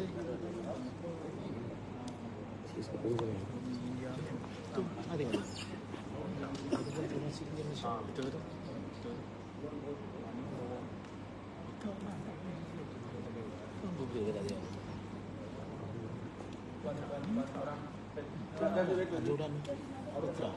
Itu ada yang betul betul. Anjuran putra.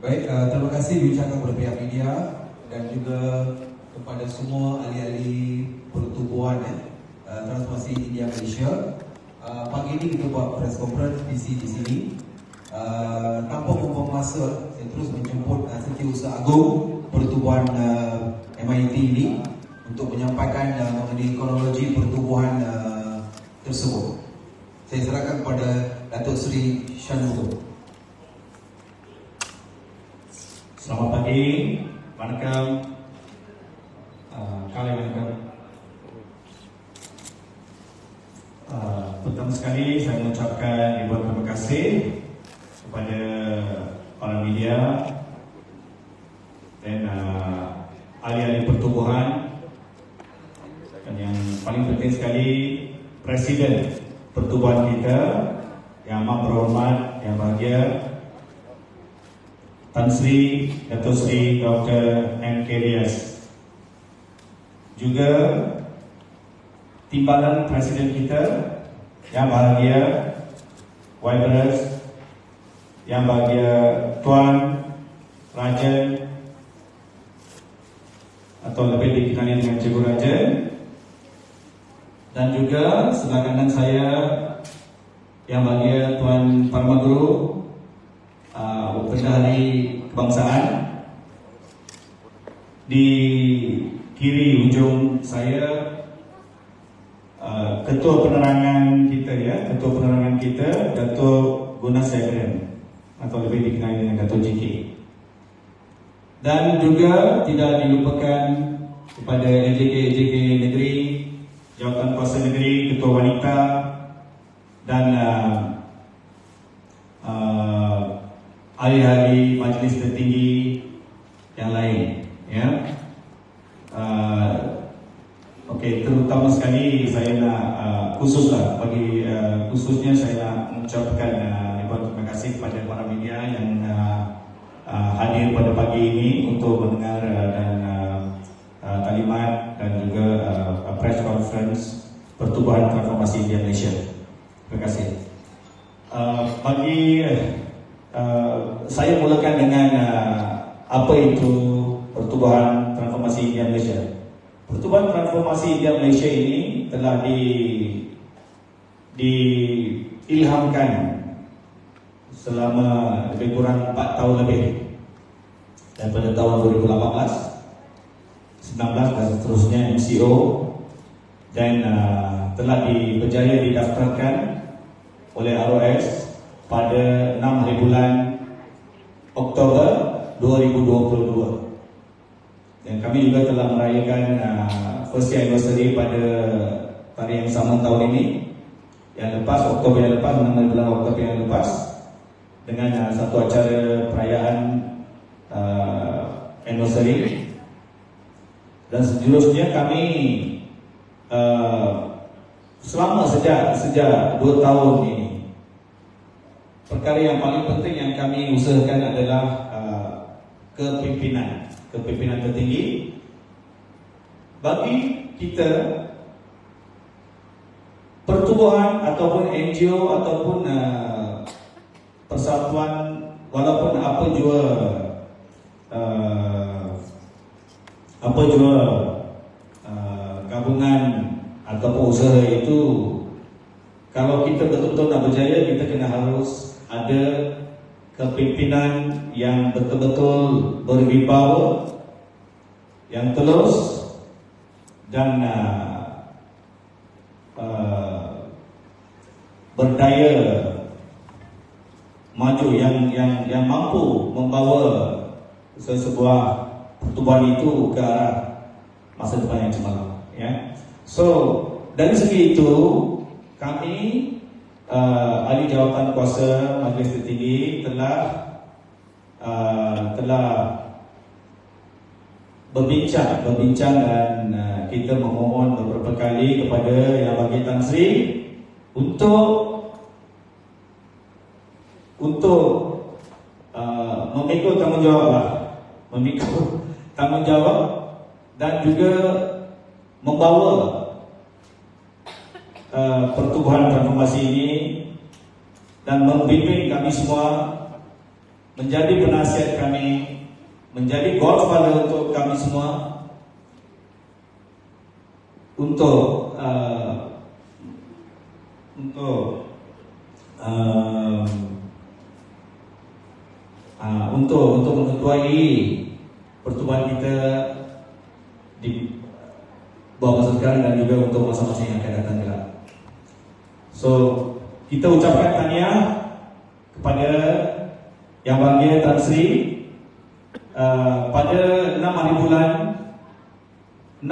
Baik, terima kasih diucapkan kepada pihak media dan juga kepada semua ahli-ahli pertubuhan transformasi India Malaysia. Pagi ini kita buat press conference di sini. Tanpa membuang masa, saya terus menjemput Setiausaha Agung Pertubuhan MIT ini untuk menyampaikan mengenai kronologi pertubuhan tersebut. Saya serahkan kepada Datuk Seri Shanmugam. Selamat pagi, வணக்கம், kali வணக்கம். Pertama sekali saya mengucapkan ribuan terima kasih kepada para media dan ahli-ahli pertubuhan, dan yang paling penting sekali Presiden pertubuhan kita yang amat berhormat, yang bahagia, Tan Sri Datuk Sri Dr. M. K. Rias. Juga timbalan Presiden kita yang bahagia, Wibers, yang bahagia Tuan Raja atau lebih dikenali dengan Cikgu Raja, dan juga sebelah kanan saya yang bahagia Tuan Paramaguru, Pendahari Kebangsaan. Di kiri ujung saya Ketua Penerangan kita, Datuk Gunas Segren atau lebih dikenali dengan Datuk JK. Dan juga tidak dilupakan kepada AJK Negeri, Jawatan Kuasa Negeri, Ketua Wanita, dan ahli-ahli majlis tertinggi yang lain, ya. Okey, terutama sekali saya nak khususnya saya nak mengucapkan ribuan terima kasih kepada para media yang hadir pada pagi ini untuk mendengar dan kalimat dan juga press conference Pertubuhan Transformasi India Malaysia. Terima kasih. Saya mulakan dengan apa itu Pertubuhan Transformasi India Malaysia. Pertubuhan Transformasi India Malaysia ini telah diilhamkan selama lebih kurang 4 tahun lebih, daripada tahun 2018, 19 dan seterusnya MCO, dan telah berjaya didaftarkan oleh ROS pada 6 hari bulan Oktober 2022. Dan kami juga telah merayakan first year anniversary pada tarikh yang sama tahun ini, yang lepas, Oktober yang lepas, 6 hari bulan Oktober yang lepas, dengan satu acara perayaan anniversary. Dan seterusnya kami selama sejak 2 tahun ini, perkara yang paling penting yang kami usahakan adalah kepimpinan tertinggi bagi kita. Pertubuhan ataupun NGO ataupun persatuan, walaupun apa jua gabungan ataupun usaha itu, kalau kita betul-betul nak berjaya, kita kena harus ada kepimpinan yang betul-betul berwibawa, yang tulus dan berdaya maju, yang mampu membawa sebuah pertubuhan itu ke arah masa depan yang cemerlang, ya. So dari segi itu kami ahli jawatan kuasa Majlis Tertinggi telah berbincang dan kita memohon beberapa kali kepada Yang Bagi Tan Sri untuk memikul tanggungjawab dan juga membawa pertubuhan transformasi ini dan membimbing kami semua menjadi penasihat kami, menjadi godfather untuk kami semua untuk mengetuai pertubuhan kita di bawah masa sekarang dan juga untuk masa-masa yang akan datang kelak. So, kita ucapkan tahniah kepada Yang Bahagia Tan Sri pada 6 hari bulan 10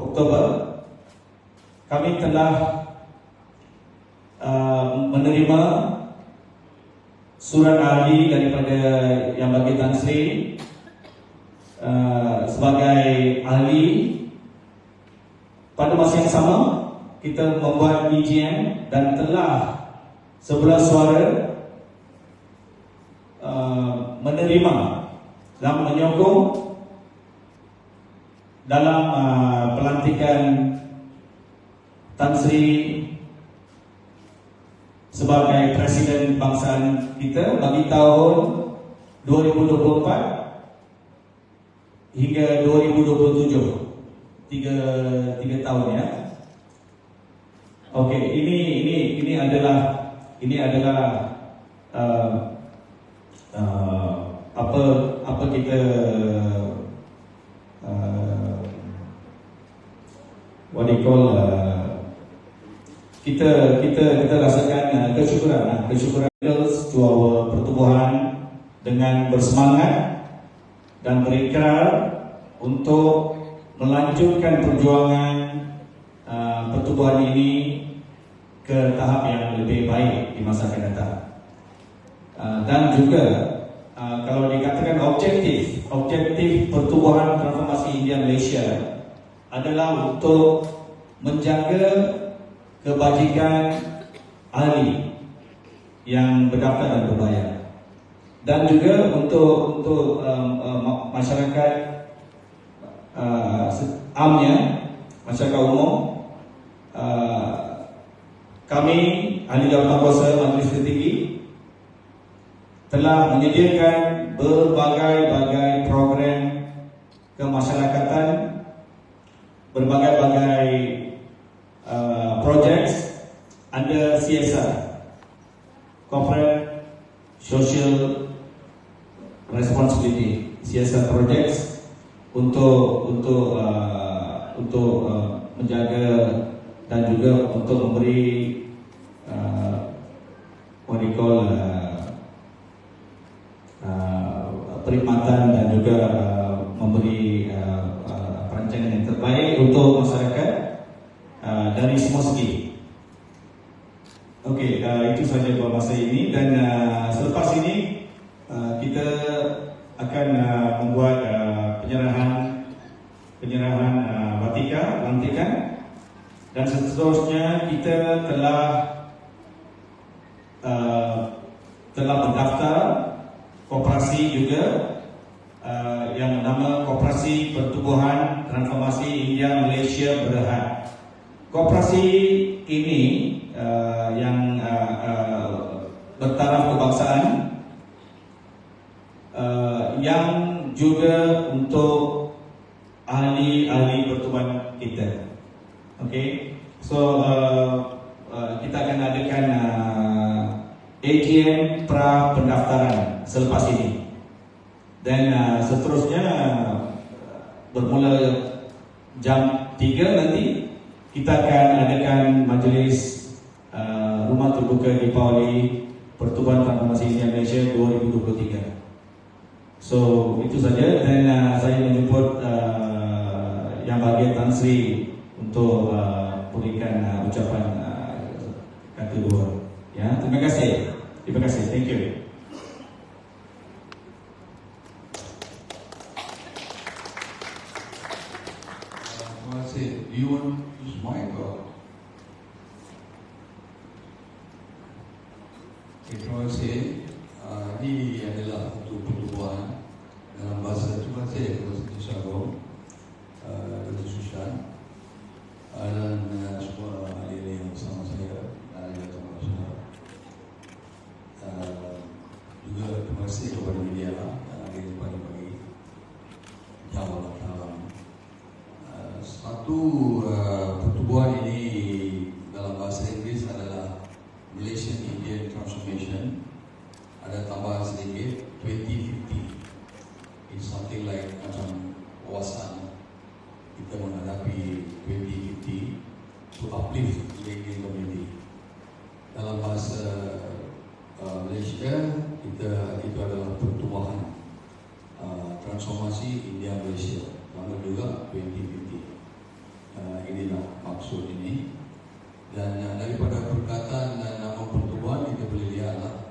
Oktober kami telah menerima surat ahli daripada Yang Bahagia Tan Sri sebagai ahli. Pada masa yang sama kita membuat EGM dan telah 11 suara menerima dan menyokong dalam pelantikan Tan Sri sebagai Presiden Kebangsaan kita bagi tahun 2024 hingga 2027. 3 tahun ya. Okey, ini adalah apa kita what do you call kita rasakan kesyukuran to our pertubuhan dengan bersemangat dan berikrar untuk melanjutkan perjuangan pertubuhan ini ke tahap yang lebih baik di masa akan datang. Dan juga kalau dikatakan objektif pertubuhan transformasi India Malaysia adalah untuk menjaga kebajikan ahli yang berdaftar dan berbayar, dan juga untuk masyarakat amnya, masyarakat umum. Kami ahli jawatan kuasa Majlis Tertinggi telah menyediakan berbagai program kemasyarakatan, berbagai projek under CSR, Corporate Social Responsibility, CSR projects untuk menjaga dan juga untuk memberi perkhidmatan dan juga memberi perancangan yang terbaik untuk masyarakat dari semua segi. Okey, itu saja buat masa ini, dan selepas ini kita akan membuat penyerahan batika pelantikan, dan seterusnya kita telah berdaftar koperasi juga yang bernama Koperasi Pertubuhan Transformasi India Malaysia Berhad. Koperasi ini yang bertaraf kebangsaan, yang juga untuk ahli pertubuhan kita. Okay, so kita akan adakan AGM pra pendaftaran selepas ini, dan seterusnya bermula jam 3 nanti kita akan adakan majlis rumah terbuka Deepavali Pertubuhan Transformasi India Malaysia 2023. So itu saja, dan saya menjemput Yang Bahagia Tan Sri untuk memberikan ucapan kata dua. Ya, terima kasih. Terima kasih. Thank you. Terima kasih. Do you want to use mic or? Terima kasih. Ini adalah untuk pertubuhan dalam bahasa terima kasih kepada Siti Syarul, Dr. Sushan dan semua ahli-ahli yang bersama saya, ahli Dr. Masyarakat. Juga terima kasih kepada media yang hadir pada pagi jam malam. Satu pertubuhan ini dalam bahasa Inggeris adalah Malaysian Indian Transformation. Ada tambahan sedikit 2050. It's something like macam wawasan kita menghadapi 2050 to uplift the Indian community. Dalam bahasa Malaysia, itu adalah pertubuhan transformasi India Malaysia. Nama juga 2050. Inilah maksud ini. Dan daripada perkataan dan nama pertubuhan kita boleh lihatlah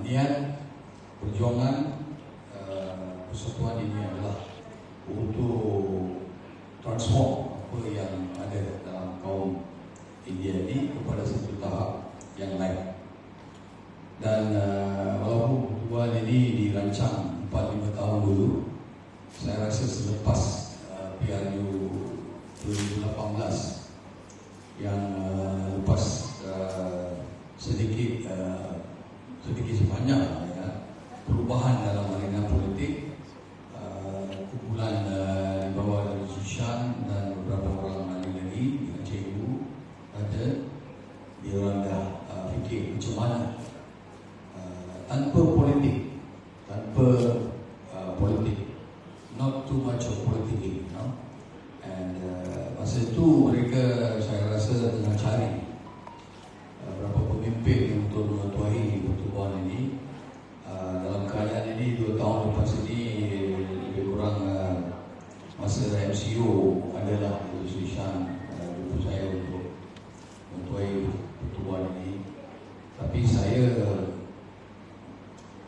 niat perjuangan persatuan ini adalah untuk transform apa yang ada dalam kaum India ini kepada satu tahap yang lain. Dan walaupun pertubuhan ini dirancang 4-5 tahun dulu, saya rasa selepas PRU 2018 yang lepas sedikit sebanyak ya, perubahan dalam arena politik, kumpulan di bawah Dr. Sushan dan beberapa orang lagi dengan cikgu ada dia orang dah fikir macam mana tanpa politik, not too much of politicking, you know? And masa itu mereka saya rasa tengah cari berapa pemimpin untuk mengetuai pertubuhan ini. Dalam keadaan ini 2 tahun lepas ini lebih kurang masa MCO adalah Sushan untuk saya untuk mengetuai pertubuhan ini. Tapi saya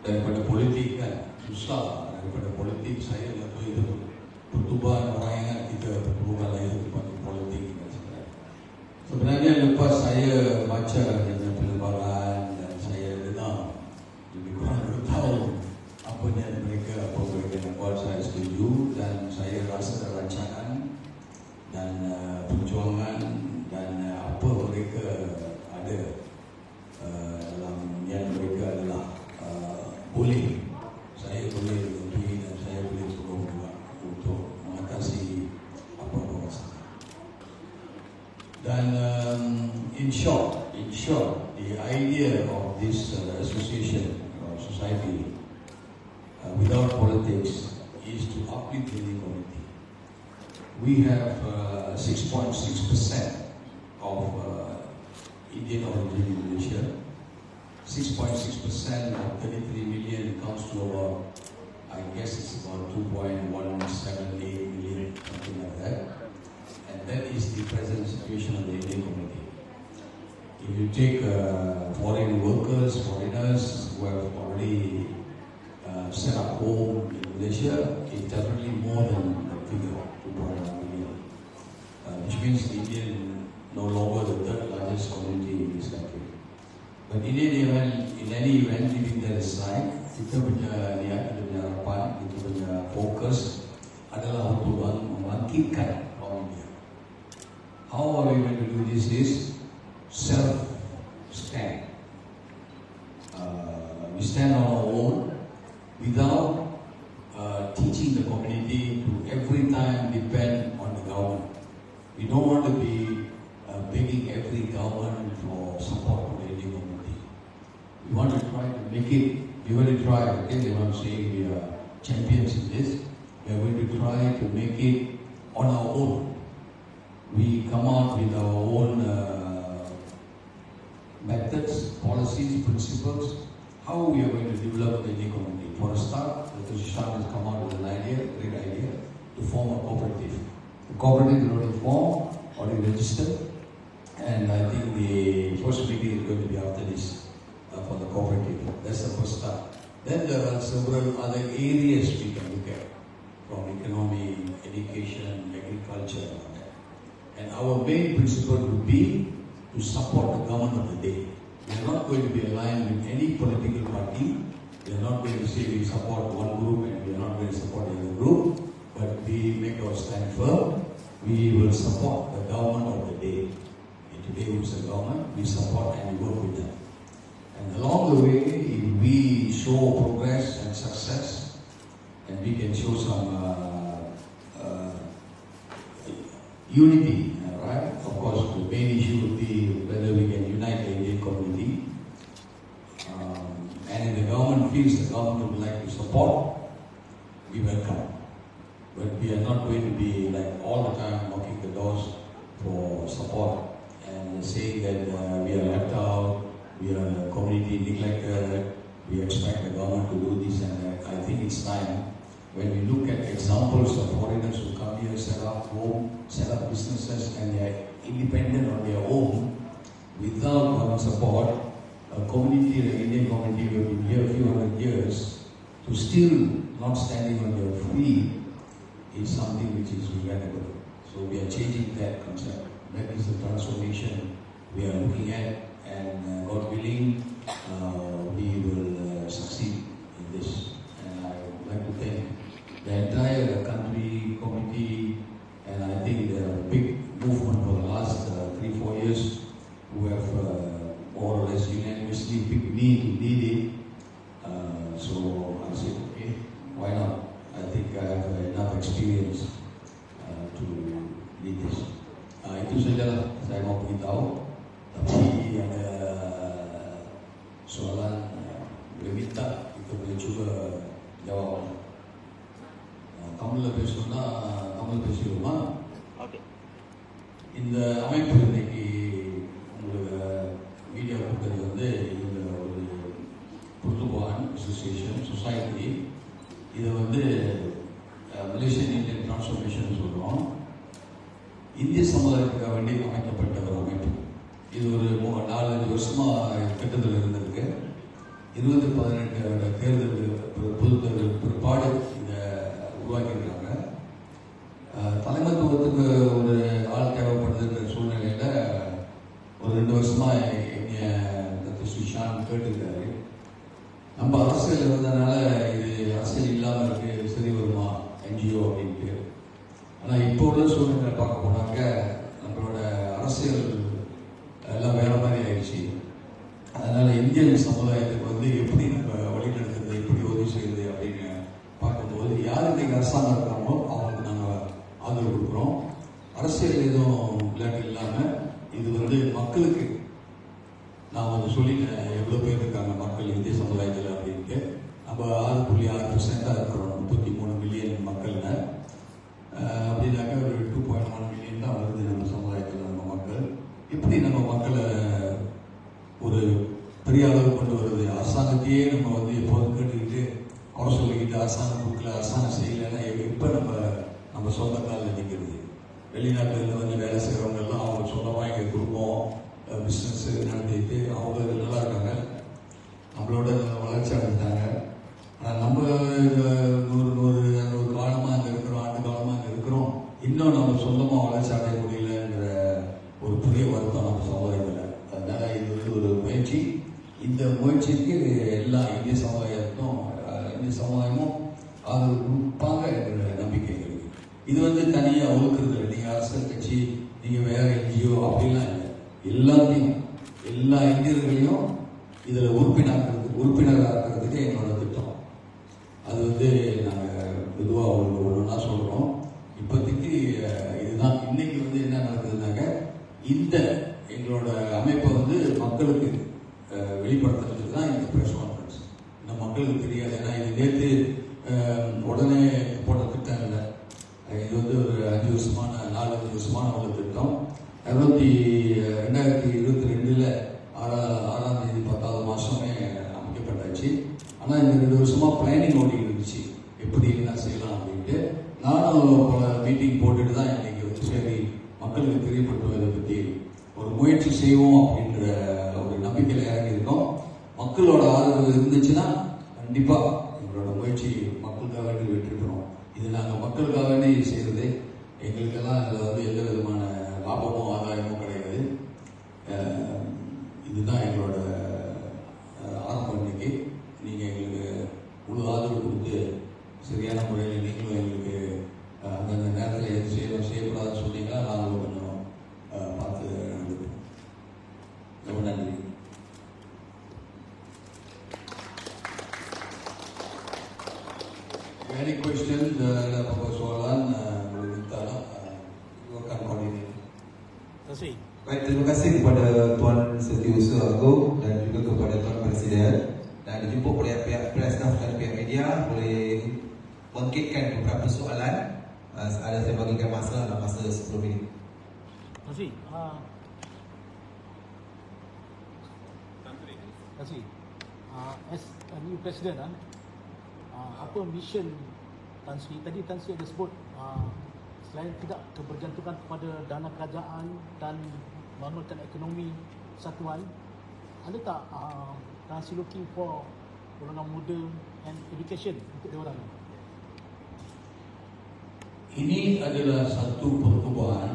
daripada politik kan susah, daripada politik saya lebih pertubuhan orang ingat kita pertubuhan lain daripada politik kan sebenarnya. Lepas saya baca dengan pelebaran dan saya dengar lebih kurang 2 tahun apa niat mereka, apa mereka nak buat, saya setuju dan saya rasa rancangan dan perjuangan dan apa mereka ada dalam niat mereka adalah boleh, saya boleh lebih dan saya boleh tolong juga untuk mengatasi apa-apa masalah. Dan in short, the idea of this association or society without politics is to uplift the community. We have 6.6% of Indian origin in Malaysia. 6.6% of 33 million comes to about, I guess it's about 2.178 million, something like that. And that is the present situation of the Indian community. If you take foreign workers, foreigners who have already set up home in Malaysia, it's definitely more than the figure, 2.1 million. Which means the Indian no longer the third largest community in this country. But in any event, leaving that aside, kita punya niat, kita punya harapan, kita punya fokus adalah untuk membangkitkan kaum India. How are we going to do this is self-stand. We stand on our own without teaching the community to every time depend on the government. We don't want to be begging every government for support for the Indian community. We want to try to make it, we're going to try, okay, they want to say we are champions in this, we're going to try to make it on our own. We come out with our own methods, policies, principles, how we are going to develop the Indian community. For a start, Dr. Sushan has come out with an idea, great idea, to form a cooperative. The cooperative is already formed, already registered. And I think the first meeting is going to be after this for the cooperative. That's the first start. Then there are several other areas we can look at, from economy, education, agriculture, and all that. And our main principle would be to support the government of the day. We are not going to be aligned with any political party. We are not going to say we support one group and we are not going to support the other group. But we make our stand firm. We will support the government of the day. And today who's the government, we support and we work with them. And along the way, if we show progress and success, and we can show some unity, right? Of course, the main issue would be whether we can unite the Indian community. And if the government feels the government would like to support, we welcome. But we are not going to be like all the time knocking the doors for support and saying that we are left out, we are a community neglected, we expect the government to do this and that. I think it's time when we look at examples of foreigners who come here, set up home, set up businesses, and they are independent on their own without government support. A community, the Indian community, who have been here a few hundred years, to still not standing on their feet is something which is regrettable. So we are changing that concept. That is the transformation we are looking at, and God willing, we will succeed in this. And I would like to thank the entire country, committee, and I think there are a big movement for the last 3-4 years who have more or less unanimously picked me to lead it. So I said, okay, why not? I think I have enough experience to lead this. Itu saja saya mau beritahu. Tapi ada soalan boleh minta, kita boleh cuba jawab. Kamu lebih rumah. Okay. இந்த அமைப்பு இன்னைக்கு உங்களுக்கு மீடியா கொடுத்தது வந்து இந்த ஒரு புர்துபான் association society. இதை வந்து மலேசியன் இந்தியன் டிரான்ஸ்ஃபர்மேஷன் சொல்கிறோம். இந்திய சமுதாயத்துக்காக வேண்டி அமைக்கப்பட்ட ஒரு அமைப்பு. இது ஒரு 4-5 வருஷமாக திட்டத்தில் இருந்திருக்கு. 2018 தேர்தல் பொது தேர்தல் பிற்பாடு இதை உருவாக்கியிருக்காங்க. தலைமைத்துவத்துக்கு ஒரு ஆள் தேவைப்படுதுன்ற சூழ்நிலையில் ஒரு 2 வருஷமாக எங்கள் சுஷான் கேட்டுருக்காரு. நம்ம அரசியல் இருந்ததுனால இது அரசியல் இல்லாமல் இருக்கு, சரி வருமா என்ஜிஓ அப்படின்ட்டு. ஆனால் இப்போ உள்ள சூழ்நிலை பார்க்க போனாக்க நம்மளோட அரசியல் எல்லாம் வேற மாதிரி ஆயிடுச்சு. அதனால இந்தியன் சமுதாயத்துக்கு வந்து எப்படி நம்ம வழிநடத்துறது, எப்படி உதவி செய்யுது அப்படின்னு பார்க்கும்போது யார் இன்னைக்கு அரசாங்கம் இருக்காங்களோ அவங்களுக்கு நாங்கள் ஆதரவு கொடுக்குறோம். அரசியல் எதுவும் விளையாட்டு இல்லாமல் இது வந்து மக்களுக்கு நான் வந்து சொல்லிட்டேன் எவ்வளோ பேர் இருக்காங்க மக்கள் இந்திய சமுதாயத்தில் அப்படின்ட்டு. நம்ம 6.6% இருக்கிறோம் 33 மில்லியன் மக்கள்ல. அப்படின்னாக்க ஒரு 2.1 மில்லியன் தான் வருது நம்ம சமுதாயத்தில் நம்ம மக்கள். எப்படி நம்ம மக்களை ஒரு பெரிய அளவு கொண்டு வருது? அரசாங்கத்தையே நம்ம வந்து எப்போதும் கேட்டுக்கிட்டு குறை சொல்லிக்கிட்டு அரசாங்கம் கொடுக்கல, அரசாங்கம் செய்யலைன்னா எப்போ நம்ம சொந்த காலில் நிற்கிறது? வெளிநாட்டில் வந்து வேலை செய்கிறவங்கெல்லாம் அவங்க சொந்தமாக எங்கள் குடும்பம் பிஸ்னஸ் நடத்திட்டு அவங்க நல்லா இருக்காங்க, நம்மளோட வளர்ச்சி அடைஞ்சிட்டாங்க. ஆனால் நம்ம 100 காலமாக அங்கே இருக்கிறோம், ஆண்டு காலமாக அங்கே இருக்கிறோம், இன்னும் நம்ம சொந்தமாக வளர்ச்சி அடைய முடியலங்கிற ஒரு பெரிய வருத்தம் நம்ம சமுதாயத்தில். அதனால இது வந்து ஒரு முயற்சி. இந்த முயற்சிக்கு எல்லா இந்திய சமுதாயமும் ஆதரவு கொடுப்பாங்க என்ற நம்பிக்கை இருக்கு. இது வந்து தனியாக ஒதுக்குறது இல்லை. நீங்கள் அரசியல் கட்சி, நீங்கள் வேற என்ஜிஓ அப்படிலாம் இல்லை. எல்லாத்தையும் எல்லா இந்தியர்களையும் இதில் உறுப்பினராக இருக்கிறதுக்கு எங்களோட திட்டம். அது வந்து நாங்கள் பொதுவாக ஒன்றா சொல்கிறோம். இப்போதைக்கு இதுதான். இன்னைக்கு வந்து என்ன நடக்குதுனாக்க இந்த எங்களோட அமைப்பை வந்து மக்களுக்கு வெளிப்படுத்துறதுக்கு தான் இந்த ப்ரெஸ் கான்ஃபரன்ஸ். இந்த மக்களுக்கு தெரியாது. ஏன்னா இது நேற்று உடனே போட்ட திட்டம் இல்லை. இது வந்து ஒரு 4 வருஷமான ஒரு திட்டம். 2022 6ஆம் தேதி 10வது மாதமே அமைக்கப்பட்டாச்சு. ஆனால் இந்த 2 வருஷமாக பிளானிங் ஓடிக்கிட்டு இருந்துச்சு, எப்படி என்ன செய்யலாம் அப்படின்ட்டு. நானும் பல மீட்டிங் போட்டுட்டு தான் இன்னைக்கு வந்து சரி மக்களுக்கு தெரியப்படுத்துவதை பற்றி ஒரு முயற்சி செய்வோம் அப்படின்ற ஒரு நம்பிக்கையில் இறங்கி இருக்கோம். மக்களோட ஆதரவு இருந்துச்சுன்னா கண்டிப்பா எங்களோட முயற்சி மக்களுக்காக வேண்டி வெற்றி பெறும். இது நாங்கள் மக்களுக்காக வேண்டி செய்யறது. எங்களுக்கெல்லாம் இதில் எந்த விதமான லாபமோ ஆதாயமோ கிடையாது. இதுதான் எங்களோட ஆரம்பம். இன்னைக்கு நீங்கள் எங்களுக்கு முழு ஆதரவு கொடுத்து சரியான முறையில் நீங்களும் எங்களுக்கு அந்தந்த நேரத்தில் எது செய்யக்கூடாதுன்னு சொன்னீங்கன்னா நாங்களும் கொஞ்சம் பார்த்து நடந்துப்போம். ரொம்ப நன்றி. Any questions? Soalan boleh minta lah. Silakan koordinir. Terima kasih. Baik, terima kasih kepada Tuan Setiausaha Agong dan juga kepada Tuan Presiden, dan dijemput oleh pihak pres dan pihak media boleh bangkitkan beberapa soalan. Ada saya bagikan masa dalam masa 10 minit. Terima kasih. Terima kasih. As a new president, apa mission Tan Sri? Tadi Tan Sri ada sebut selain tidak kebergantungan kepada dana kerajaan dan membangunkan ekonomi persatuan, ada tak Tan Sri looking for golongan muda and education untuk diorang? Ini adalah satu pertubuhan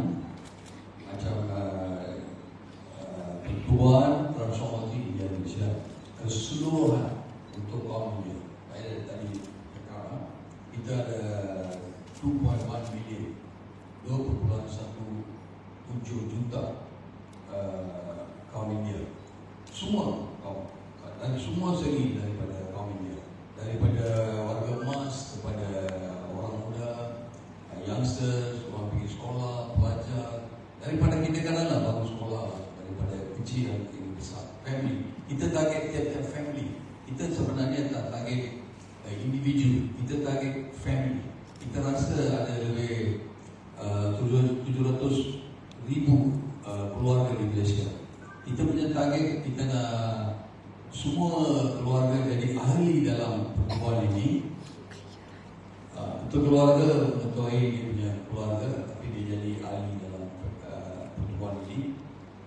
macam pertubuhan transformasi Indonesia keseluruhan untuk kaum muda. Saya tadi cakap kita ada 2.1 million, 2.17 juta kaum India. Semua kaum dan semua segi daripada kaum India, daripada warga emas kepada orang muda, youngsters, orang pergi sekolah, pelajar, daripada kindergarten lah baru sekolah, daripada kecil dan besar. Family, kita target tiap-tiap family. Kita sebenarnya tak target individu, kita target family. Kita rasa ada lebih 700,000 keluarga di Malaysia. Kita punya target, kita nak semua keluarga jadi ahli dalam pertubuhan ini. Untuk keluarga mengetahui dia punya keluarga, tapi dia jadi ahli dalam pertubuhan ini.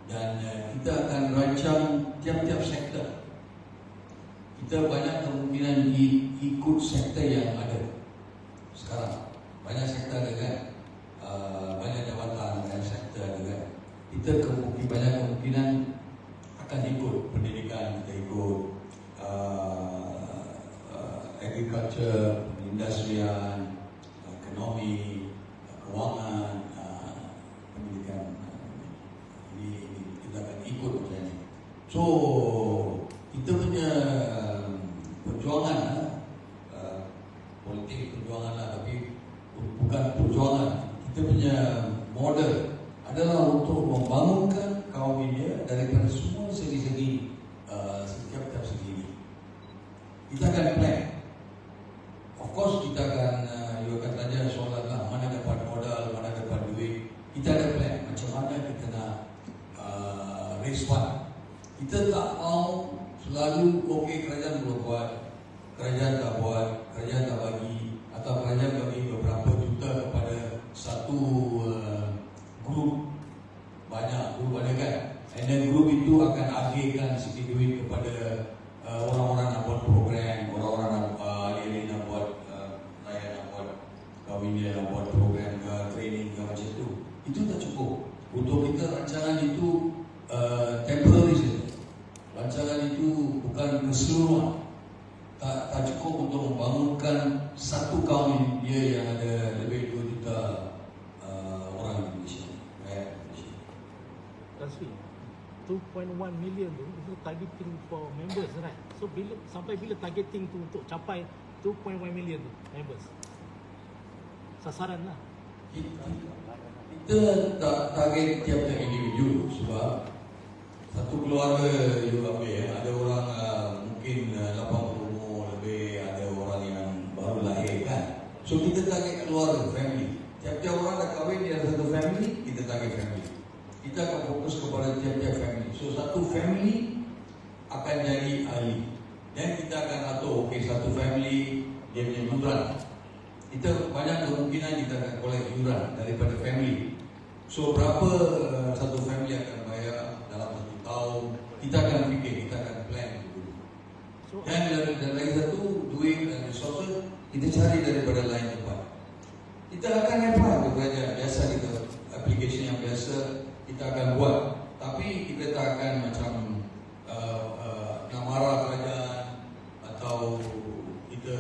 Dan kita akan rancang tiap-tiap sektor. Kita banyak kemungkinan ikut sektor yang ada sekarang. Banyak sektor ada kan, banyak jabatan, banyak sektor ada kan. Kita banyak kemungkinan akan ikut pendidikan, kita ikut agriculture, industrian, ekonomi, kewangan, pendidikan. Ini kita akan ikut macam ni. So kita punya perjuangan politik perjuangan lah, tapi bukan perjuangan. Kita punya model adalah untuk membangunkan kaum India daripada semua segi-segi setiap segi ini. Kita akan plan. Of course kita akan you akan tanya soalan lah, mana dapat modal, mana dapat duit. Kita ada plan macam mana kita nak raise fund. Kita tak mau selalu okey kerajaan boleh buat, kerajaan tak buat, kerajaan tak bagi, atau kerajaan bagi beberapa juta kepada satu grup banyak, grup ada kan, and then grup itu akan agihkan sikit duit kepada orang-orang nak buat program, orang-orang nak ahli-ahli nak buat saya nak buat kaum India nak buat program ke training ke macam tu. Itu tak cukup. Untuk kita rancangan itu temporary saja. Rancangan itu bukan keseluruhan. Tak cukup untuk membangunkan satu kaum India yang ada lebih 2 juta orang di Malaysia. Tasri, 2.1 million tu itu targeting for members, right? So sampai bila targeting tu untuk capai 2.1 million tu members? Sasaran lah. Kita tak target tiap-tiap individu sebab satu keluarga you ambil, ada orang mungkin 80 umur lebih, ada orang yang baru lahir kan. So kita target keluarga, family. Tiap-tiap orang dah kahwin, dia ada satu family, kita target family. Kita akan fokus kepada tiap-tiap family. So satu family akan jadi ahli. Dan kita akan atur, okey satu family dia punya yuran. Kita banyak kemungkinan kita akan collect yuran daripada family. So berapa satu family akan bayar dalam 1 tahun, kita akan fikir, kita akan plan dulu. Dan lagi satu, duit dan resources kita cari daripada lain tempat. Kita akan apply kepada biasa kita, application yang biasa kita akan buat. Tapi kita tak akan macam nak marah kerajaan atau kita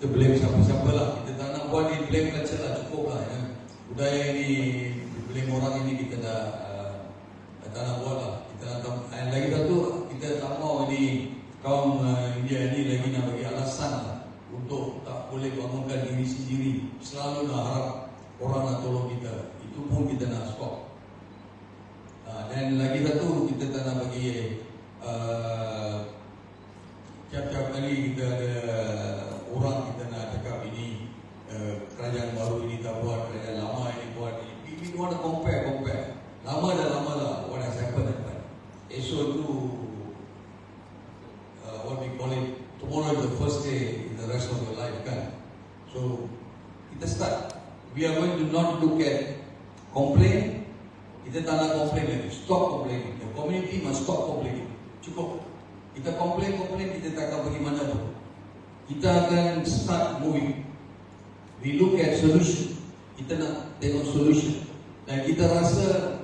blame siapa-siapa lah. Kita tak nak buat ni blame culture lah, cukup lah ya. Budaya ini blame orang ini kita dah tak nak buat lah. Kita nak lagi satu, kita tak mau ini kaum India ini lagi nak bagi alasan lah untuk tak boleh bangunkan diri sendiri. Selalu nak harap orang nak tolong kita. Itu pun kita nak stop. Dan lagi satu, kita tak nak bagi tiap-tiap kali kita ada orang kita nak cakap ini kerajaan baru ini tak buat, kerajaan lama ini buat. We don't want to compare. Lama lah what has happened. Esok tu what we call it, tomorrow is the first day in the rest of your life kan. So kita start. We are going to not look at complain. Kita tak nak complain lagi. Stop complaining. The community must stop complaining. Cukup. Kita complain, kita tak akan pergi mana pun. Kita akan start moving. We look at solution. Kita nak tengok solution. Dan kita rasa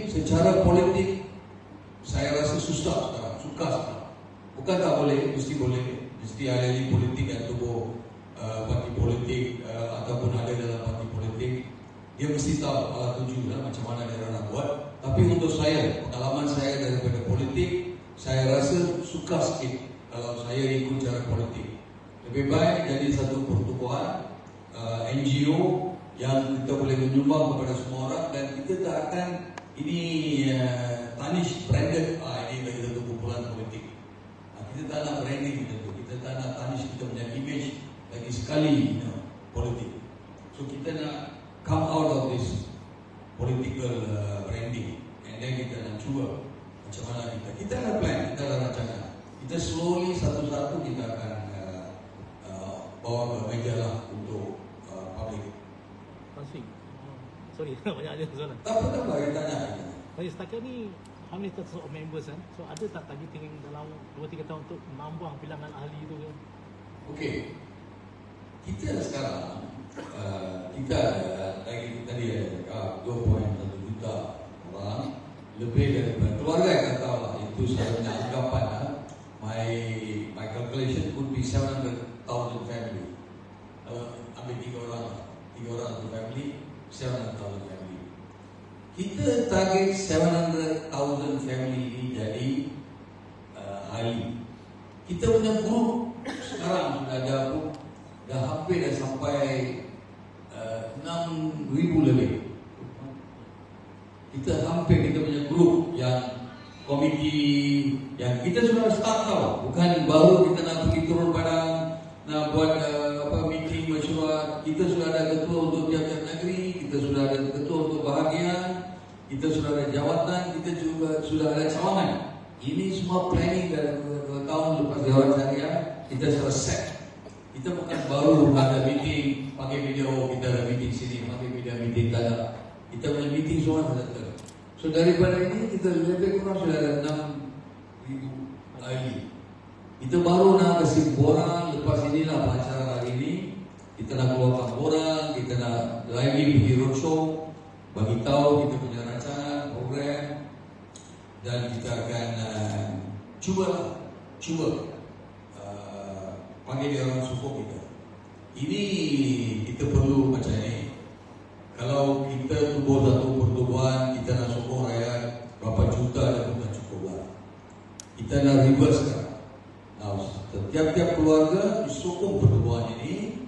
secara politik, saya rasa susah sekarang, sukar sekarang. Bukan tak boleh, mesti boleh. Mesti ahli politik yang tubuh parti politik ataupun ada dalam parti politik, dia mesti tahu ala tuju lah, macam mana dia nak buat. Tapi untuk saya, pengalaman saya daripada politik, saya rasa suka sikit kalau saya ikut cara politik. Lebih baik jadi satu pertubuhan NGO yang kita boleh menyumbang kepada semua orang, dan kita tak akan ini tarnish branded ini bagi satu kumpulan politik. Kita tak nak branding kita tu, kita tak nak tarnish kita punya image lagi sekali politik. So kita nak come out of this political branding, and then kita nak cuba macam mana kita nak plan, kita nak rancangan. Kita slowly satu-satu kita akan bawa ke meja lah untuk public. Sorry, banyak ada soalan. Tak apa, kita tanya. Baik, setakat ni how many types of members kan? So ada tak targeting dalam 2-3 tahun untuk menambah bilangan ahli tu ke? Okey. Kita sekarang kita lagi tadi ada cakap 2.1 juta orang, lebih daripada keluarga yang tahu lah, itu saya punya anggapan lah. My calculation would be 700,000 family. Ambil 3 orang satu family, 700,000 family. Kita target 700,000 family ini jadi ahli. Kita punya grup sekarang sudah ada dah hampir dah sampai 6,000 lebih. Kita punya grup yang komiti yang kita sudah start tau, bukan baru kita nak pergi turun padang nak buat meeting mesyuarat. Kita sudah ada ketua untuk tiap-tiap negeri, kita sudah ada ketua untuk bahagian, kita sudah ada jawatan, kita juga sudah ada cawangan. Ini semua planning dari 2 tahun lepas Dewan Syariah kita sudah set. Kita bukan baru ada meeting pakai video, kita ada meeting sini, pakai video meeting tak. Kita punya meeting semua sudah ada. So daripada ini kita lebih kurang sudah ada 6,000 ahli. Kita baru nak kasih borang lepas inilah acara hari ini. Kita nak keluarkan borang, kita nak lagi pergi roadshow, bagi tahu kita punya rancangan, program, dan kita akan cuba panggil dia orang support kita. Ini kita perlu macam ni. Kalau kita tubuh satu pertubuhan, kita nak sokong rakyat berapa juta dah pun tak cukup lah. Kita nak reverse sekarang. Setiap keluarga disokong pertubuhan ini.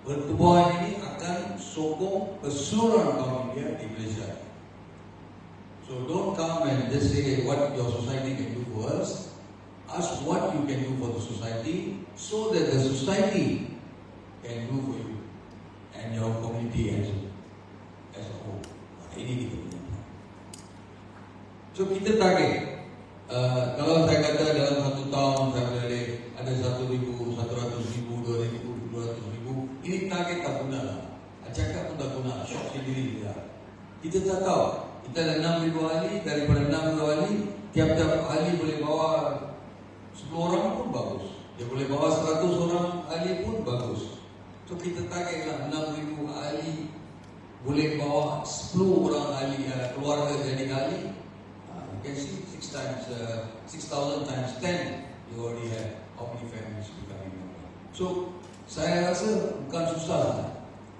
Pertubuhan ini akan sokong keseluruhan kaum India di Malaysia. So don't come and just say what your society can do for us. Ask what you can do for the society, so that the society can do for you and your community as a whole. Ini kita punya. So kita target. Kalau saya kata dalam 1 tahun saya boleh ada 1,000, 100,000, 2,000, 200,000, ini target tak guna lah. Kita tak tahu. Kita ada 6,000 ahli, daripada 6,000 ahli, tiap-tiap ahli boleh bawa 10 orang pun bagus. Dia boleh bawa 100 orang ahli pun bagus. So kita targetlah 6,000 ahli boleh bawa 10 orang ahli keluarga jadi ahli. You can see 6,000 times 10, you already have how many families becoming member. So saya rasa bukan susah.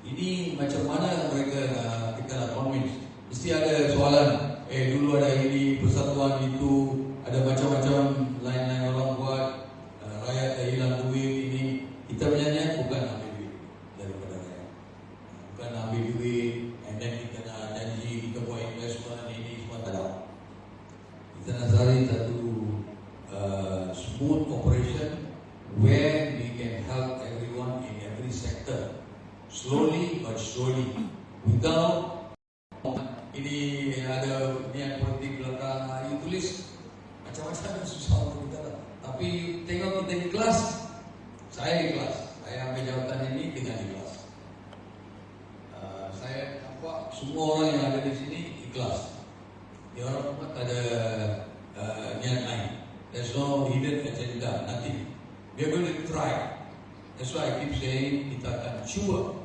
Ini macam mana mereka kita nak convince. Mesti ada soalan. Dulu ada ini persatuan itu, ada macam-macam lain-lain orang buat. Rakyat dah hilang duit ini. Kita punya niat bukan ambil duit daripada rakyat. Bukan ambil duit and then kita nak janji kita buat investment ini semua tak ada. Kita nak cari satu smooth operation where we can help everyone in every sector, slowly but surely, without ini ada niat politik belakang. You tulis macam-macam susah untuk kita lah. Tapi tengok kita ikhlas. Saya ikhlas. Saya ambil jawatan ini dengan ikhlas. Saya nampak semua orang yang ada di sini ikhlas. Dia orang tak ada niat lain. There's no hidden agenda, nothing. We are going to try. That's why I keep saying kita akan cuba.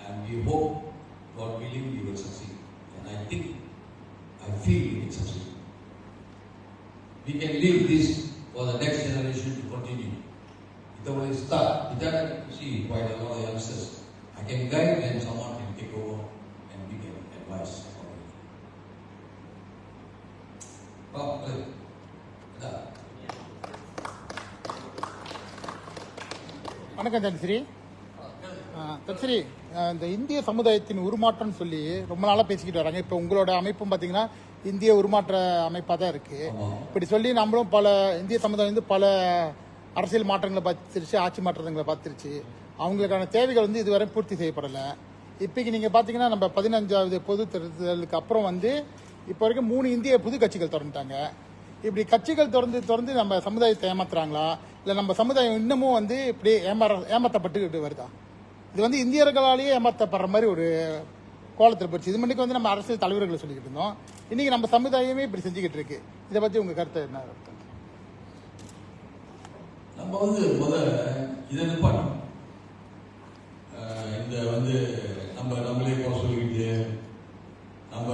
And we hope, God willing, we will succeed. And I feel we can succeed. We can leave this for the next generation to continue. Kita boleh start. Kita can see quite a lot of youngsters. I can guide and someone can take over and we can advise. Pak, ada. வணக்கம் Tan Sri. Tan Sri, இந்த இந்திய சமுதாயத்தின் உருமாற்றம் சொல்லி ரொம்ப நாளாக பேசிக்கிட்டு வராங்க. இப்போ உங்களோட அமைப்பும் பார்த்தீங்கன்னா இந்திய உருமாற்ற அமைப்பாக தான் இருக்கு. இப்படி சொல்லி நம்மளும் பல இந்திய சமுதாயம் வந்து பல அரசியல் மாற்றங்களை பார்த்துருச்சு, ஆட்சி மாற்றங்களை பார்த்துருச்சு. அவங்களுக்கான தேவைகள் வந்து இதுவரை பூர்த்தி செய்யப்படலை. இப்போக்கு நீங்கள் பார்த்தீங்கன்னா நம்ம 15வது பொது தேர்தலுக்கு அப்புறம் வந்து இப்போ வரைக்கும் 3 இந்திய புது கட்சிகள் திறந்துட்டாங்க. இப்படி கட்சிகள் திறந்து நம்ம சமுதாயத்தை ஏமாத்துறாங்களா, இல்லை நம்ம சமுதாயம் இன்னமும் வந்து இப்படி ஏமாற்றப்பட்டுக்கிட்டு வருதா? இது வந்து இந்தியர்களாலேயே ஏமாற்றப்படுற மாதிரி ஒரு கோலத்தில் போச்சு. இது மணிக்கு வந்து நம்ம அரசியல் தலைவர்களை சொல்லிக்கிட்டு இருந்தோம். இன்னைக்கு நம்ம சமுதாயமே இப்படி செஞ்சுக்கிட்டு இருக்கு. இதை பற்றி உங்க கருத்து என்ன? நம்ம வந்து முதல்ல இதை நிப்பாட்டணும். இந்த வந்து நம்மளே போக சொல்லிக்கிட்டு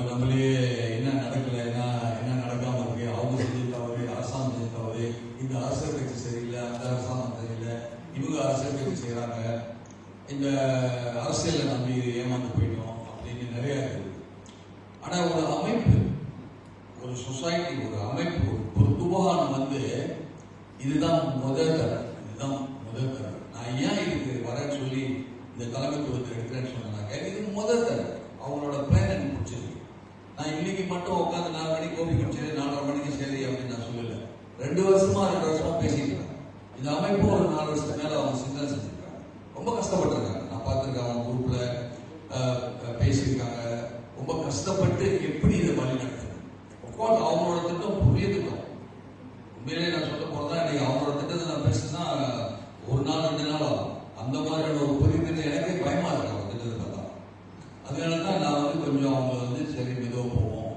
நம்மளே என்ன நடக்கலைன்னா என்ன நடக்காம இருக்கு, அவங்க செஞ்சுட்டாவது அரசாங்கம் செஞ்சுட்டாவது, இந்த அரசியல் கட்சி சரியில்லை, அந்த அரசாங்கம் சரியில்லை, இவங்க அரசியல் கட்சி செய்யறாங்க, இந்த அரசியலை நம்பி ஏமாந்து போயிட்டோம் அப்படின்னு நிறைய இருக்குது. ஆனா ஒரு அமைப்பு, ஒரு சொசைட்டி, ஒரு அமைப்பு, ஒரு துபான் வந்து இதுதான் முதல் தரம். நான் ஏன் இதுக்கு வரேன்னு சொல்லி இந்த தலைமைத்துவத்தை எடுக்கிறேன்னு சொன்னாங்க. இது முதல் தரம். அவங்களோட பிளான் எனக்கு பிடிச்சிருக்கு. நான் இன்னைக்கு மட்டும் உட்காந்து 4 மணிக்கு கோபி குடிச்சது 4:30 மணிக்கு சரி அப்படின்னு நான் சொல்லல. 2 வருஷமா பேசிட்டு இருக்காங்க. இந்த அமைப்பு ஒரு 4 வருஷத்துக்கு மேல அவங்க சிந்தனை செஞ்சிருக்காங்க. ரொம்ப கஷ்டப்பட்டிருக்காங்க. நான் பார்த்திருக்கேன், அவங்க குரூப்ல பேசியிருக்காங்க. ரொம்ப கஷ்டப்பட்டு எப்படி இதை வழி நடத்துறது. அவங்களோட திட்டம் புதிய திட்டம். உண்மையிலே நான் சொல்ல போறதா, இன்னைக்கு அவங்களோட திட்டத்தை நான் பேசுனா 1 நாள் 2 நாள் ஆகும். அந்த மாதிரியான ஒரு புதிய திட்டம் எனக்கே பயமா இருக்கு அவங்க திட்டத்தை பார்த்தா. அதனாலதான் நான் வந்து கொஞ்சம் அவங்க வந்து சரி மெதுவாக போவோம்,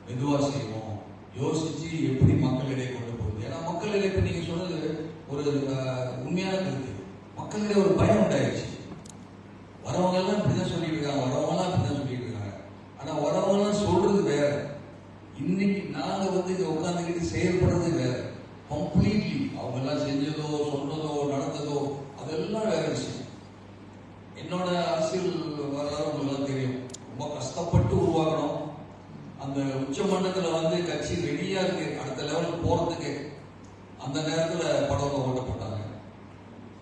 மெதுவாக செய்வோம், யோசிச்சு எப்படி மக்களிடையே கொண்டு போகுது. ஏன்னா மக்களிடையே இப்ப நீங்க சொன்னது ஒரு உண்மையான கருத்து. மக்களிடையே ஒரு பயம் உண்டாயிருச்சு. வரவங்க எல்லாம் இப்படிதான் சொல்லிட்டு இருக்காங்க, ஆனா வரவங்க எல்லாம் சொல்றது வேற. இன்னைக்கு நாங்க வந்து இங்க உட்காந்துக்கிட்டு செயல்படுறது வேற. கம்ப்ளீட்லி அவங்க எல்லாம் செஞ்சதோ சொன்னதோ நடந்ததோ அதெல்லாம் வேற விஷயம். என்னோட அரசியல் வரலாறு உங்களுக்கு தெரியும். ரொம்ப கஷ்டப்பட்டு உருவாக்கணும். அந்த உச்சமண்டலத்துல வந்து கட்சி ரெடியா இருக்கு அடுத்த லெவலுக்கு போறதுக்கு. அந்த நேரத்துல படம் ஓட்டப்பட்டாங்க,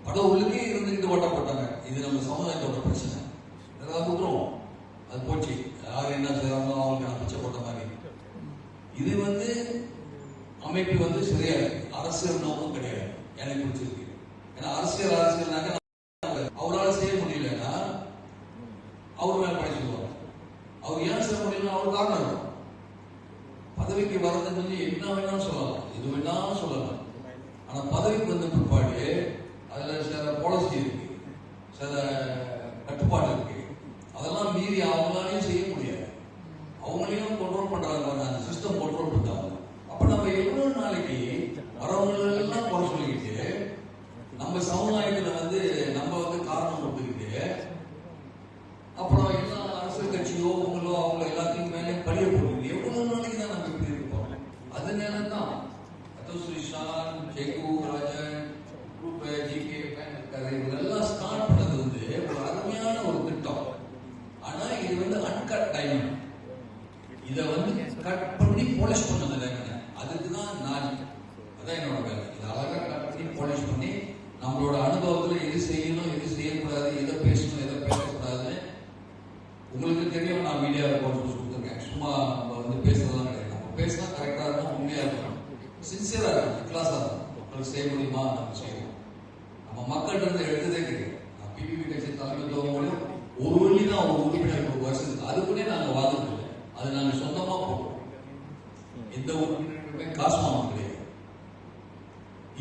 படம் உள்ளுக்கே இருந்துகிட்டு ஓட்டப்பட்டாங்க. இது நம்ம சமுதாயத்தோட பிரச்சனை. ஏதாவது விட்டுருவோம், அது போச்சு. யார் என்ன செய்யறாங்களோ அவங்களுக்கு நான் பிச்சை போட்ட மாதிரி. இது வந்து அமைப்பு வந்து சரியா இருக்கு. அரசியல் நோக்கம் கிடையாது. எனக்கு பிடிச்சிருக்கு. ஏன்னா அரசியல்னாக்க அவரால் செய்ய முடியலன்னா அவர் மேல பழி சொல்லுவாங்க. அவர் ஏன் செய்ய முடியல, அவர் காரணம் இருக்கும். பதவிக்கு வரதுக்கு வந்து என்ன வேணாலும் சொல்லலாம், எது வேணாலும் சொல்லலாம். ஆனா பதவிக்கு வந்த பிற்பாடு அதுல சில பாலிசி இருக்கு, சில கட்டுப்பாடு இருக்கு. அதெல்லாம் மீறி அவங்களாலையும் செய்ய கட் பண்ணி பாலிஷ் பண்ணது டைமண்ட். அதுக்கு தான் நான் அதான் என்னோட வேலை. இதை அழகா கட் பண்ணி பாலிஷ் பண்ணி நம்மளோட அனுபவத்துல எது செய்யணும், எது செய்யக்கூடாது, எதை பேசணும், எதை பேசக்கூடாதுன்னு உங்களுக்கு தெரியும். நான் மீடியாவில் போட்டு கொடுத்துருக்கேன். சும்மா நம்ம வந்து பேசுறதுலாம் கிடையாது. நம்ம பேசினா கரெக்டா இருக்கும், உண்மையா இருக்கணும், சின்சியரா இருக்கணும், கிளாஸா இருக்கணும். மக்களுக்கு செய்ய முடியுமா நம்ம செய்யணும். நம்ம மக்கள்கிட்ட இருந்து எடுத்ததே கிடையாது. நான் பிபிபி கட்சி தலைமைத்துவம் ஒரு வழி தான் ஒரு உறுப்பினர் ஒரு வருஷத்துக்கு, அதுக்குன்னே நாங்கள் வாதம் இல்லை. அது நாங்கள் சொந்தமா போடுறோம். எந்த உறுப்பினருக்குமே காசு வாங்க கிடையாது.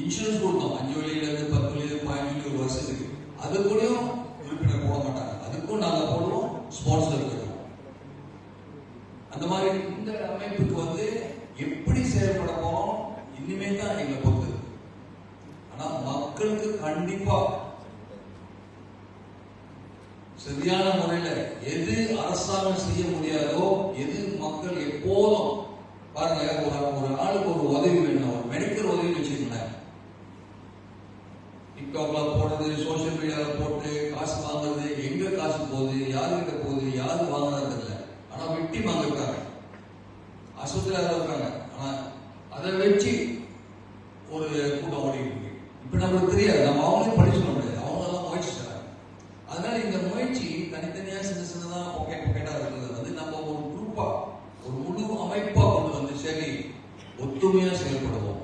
இன்சூரன்ஸ் கொடுத்தோம் 5 வழியிலிருந்து 10 வழியிலிருந்து 15 வழி ஒரு வருஷத்துக்கு. அது கூடயும் உறுப்பினர் போட மாட்டாங்க. அதுக்கும் நாங்கள் போடுவோம், ஸ்பான்சர் இருக்கிறோம். அந்த மாதிரி இந்த அமைப்புக்கு வந்து எப்படி செயல்பட போறோம் இனிமே தான் எங்களை பொறுத்து. ஆனா மக்களுக்கு கண்டிப்பா சரியான முறையில எது அரசாங்கம் செய்ய முடியாதோ, எது மக்கள் எப்போதும் பாருங்க, ஒரு ஆளுக்கு ஒரு உதவி வேணும், ஒரு மெடிக்கல் உதவி வச்சுக்கோங்களேன். டிக்டாக்ல போடுறது, சோசியல் மீடியால போட்டு காசு வாங்குறது, எங்க காசு போகுது, யாருக்கிட்ட போகுது, யாரு வாங்குறது இல்லை. ஆனா வெட்டி வாங்கிருக்காங்க, ஆஸ்பத்திரியாக இருக்காங்க. ஆனா அதை வச்சு ஒரு கூட்டம் ஓடிட்டு இருக்கு. இப்ப நம்மளுக்கு தெரியாது, நம்ம அவங்களே பழி சொல்ல முடியாது, அவங்க எல்லாம் முயற்சி செய்றாங்க. அதனால இந்த முயற்சி தனித்தனியா சின்னதா பொக்கெட்டா இருக்கிறது வந்து நம்ம ஒரு குரூப்பா, ஒரு முழு அமைப்பா கொண்டு வந்து சரி ஒத்துமையா செயல்படுவோம்.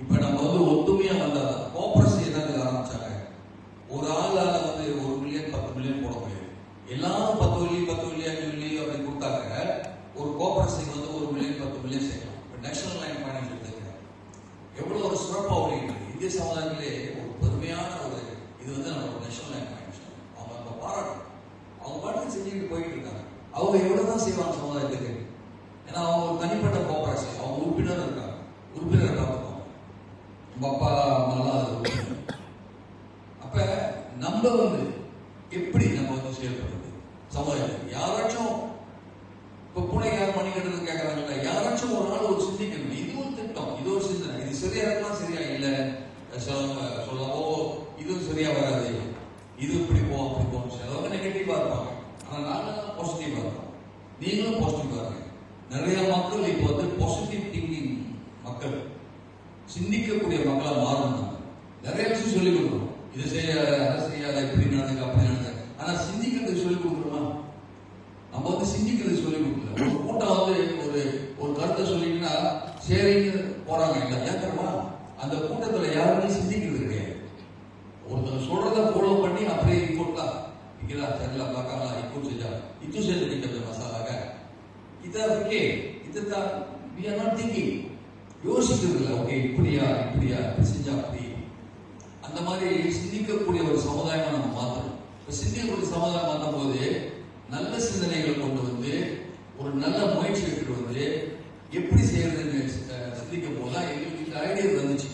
இப்ப நம்ம வந்து ஒத்துமையா வந்தா கோஆபரேஷன் என்னது ஆரம்பிச்சாங்க. ஒரு ஆளால வந்து 1 மில்லியன் 10 மில்லியன் போட முடியாது. எல்லாரும் 10 வழி 5 வழி அப்படி கொடுத்தாங்க. ஒரு கோஆபரேஷன் வந்து 1 மில்லியன் 10 மில்லியன் சேர்க்கலாம். இப்ப நேஷனல் லைன் ஃபைனான்ஸ் எடுத்துக்க எவ்வளவு ஒரு சிறப்பா ஓடிட்டு இந்திய சமுதாயத்திலே ஒரு பெருமையான ஒரு இது வந்து நம்ம நேஷனல் லைன் ஃபைனான்ஸ். அவங்க நம்ம பாராட்டணும். அவங்க பாட்டுக்கு செஞ்சுட்டு போயிட்டு இருக்காங்க. அவங்க எவ்வளவுதான் செய்வாங்க சமுதாயத்துக்கு. ஏன்னா அவங்க ஒரு தனிப்பட்ட கோஆபரேஷன், அவங்க உறுப்பினர் இருக்காங்க, உறுப்பினரை பார்த்துக்கோங்க. நம்ம அப்பா அம்மாலாம் அது உறுப்பினர். அப்ப நம்ம வந்து எப்படி நம்ம வந்து செயல்படுறது சமுதாயத்துக்கு. யாராச்சும் இப்ப பூனை யார் மணி கட்டுறது கேட்கறாங்கல்ல, யாராச்சும் ஒரு நாள் ஒரு சிந்திக்கணும். இது ஒரு திட்டம், இது ஒரு சிந்தனை, இது சரியா இருக்கலாம், சரியா இல்ல சொல்லவோ, இதுவும் சரியா வராது, இது இப்படி போவோம் அப்படி போகும். சிலவங்க நெகட்டிவா இருப்பாங்க, ஆனா நாங்கெல்லாம் பாசிட்டிவா இருக்கோம். நீங்களும் பாசிட்டிவா இருங்க. நிறைய மக்கள் இப்போ வந்து பாசிட்டிவ் திங்கிங் மக்கள், சிந்திக்கக்கூடிய மக்களா மாறணும். நிறைய விஷயம் சொல்லிக் கொடுக்கணும். இதை செய்யாத, அதை செய்யாத, இப்படி நடந்துக்க, அப்படி நடந்துக்க. ஆனா சிந்திக்கிறதுக்கு சொல்லிக் கொடுக்குறோமா? நம்ம வந்து சிந்திக்கிறதுக்கு சொல்லிக் கொடுக்கல. ஒரு கூட்டம் வந்து ஒரு கருத்தை சொல்லிட்டுன்னா சரின்னு போறாங்க இல்லை, ஏன் தெரியுமா? அந்த கூட்டத்துல யாருமே சிந்திக்கிறது கிடையாது. ஒருத்தர் சொல்றத ஃபாலோ பண்ணி அப்படியே இக்கோட்டா இங்கடா சரியில்ல பார்க்கலாம், இக்கோ செஞ்சா இது செஞ்சு நிற்கிறது மசாலாக இதான் இருக்கே, இதுதான் we are not thinking, யோசிக்கிறது இல்லை. ஓகே இப்படியா இப்படியா இப்படி செஞ்சா அப்படி, அந்த மாதிரி சிந்திக்கக்கூடிய ஒரு சமுதாயமா நம்ம மாற்றணும். இப்ப சிந்திக்கக்கூடிய சமுதாயம் மாற்றும் போது நல்ல சிந்தனைகள் கொண்டு வந்து ஒரு நல்ல முயற்சி எடுத்துட்டு வந்து எப்படி செய்யறதுன்னு சிந்திக்கும் போதுதான் எங்களுக்கு இந்த ஐடியா வந்துச்சு.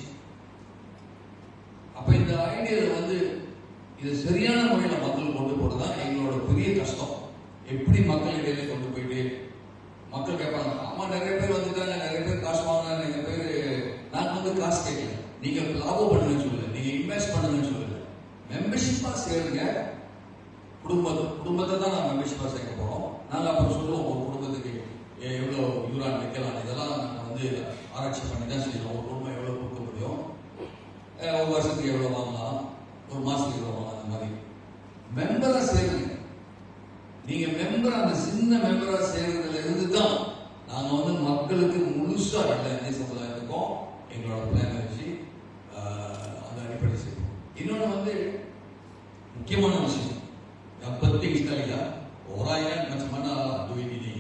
அப்ப இந்த ஐடியால வந்து இது சரியான முறையில மக்கள் கொண்டு போறதுதான் எங்களோட பெரிய கஷ்டம். எப்படி மக்கள் இடையில கொண்டு போயிட்டு மக்கள் கேட்பாங்க, ஆமா நிறைய பேர் வந்துட்டாங்க, நிறைய பேர் காசு வாங்கினாங்க, நிறைய பேர் நாங்க வந்து காசு கேட்கல, நீங்க லாபம் பண்ணுங்கன்னு சொல்லல, நீங்க இன்வெஸ்ட் பண்ணுங்கன்னு சொல்லல, மெம்பர்ஷிப்பா சேருங்க. குடும்பத்தை தான் நாங்கள் மெம்பர்ஷிப்பா சேர்க்க போறோம். நாங்க அப்புறம் சொல்லுவோம் ஒரு குடும்பத்துக்கு எவ்வளவு யூரான் வைக்கலாம், இதெல்லாம் நாங்கள் வந்து ஆராய்ச்சி பண்ணி தான் செய்யறோம். ஒரு குடும்பம் எவ்வளவு கொடுக்க முடியும், ஒரு வருஷத்துக்கு எவ்வளவு வாங்கலாம், ஒரு மாசத்துக்கு எவ்வளவு வாங்கலாம், அந்த மாதிரி மெம்பரா சேருங்க. நீங்க மெம்பர், அந்த சின்ன மெம்பரா சேர்றதுல இருந்து தான் நாங்க வந்து மக்களுக்கு முழுசா எல்லா இந்திய சமுதாயத்துக்கும் எங்களோட பிளான் வச்சு அந்த அடிப்படை செய்வோம். இன்னொன்னு வந்து முக்கியமான விஷயம், penting sekali ya, orang yang macam mana duit ini,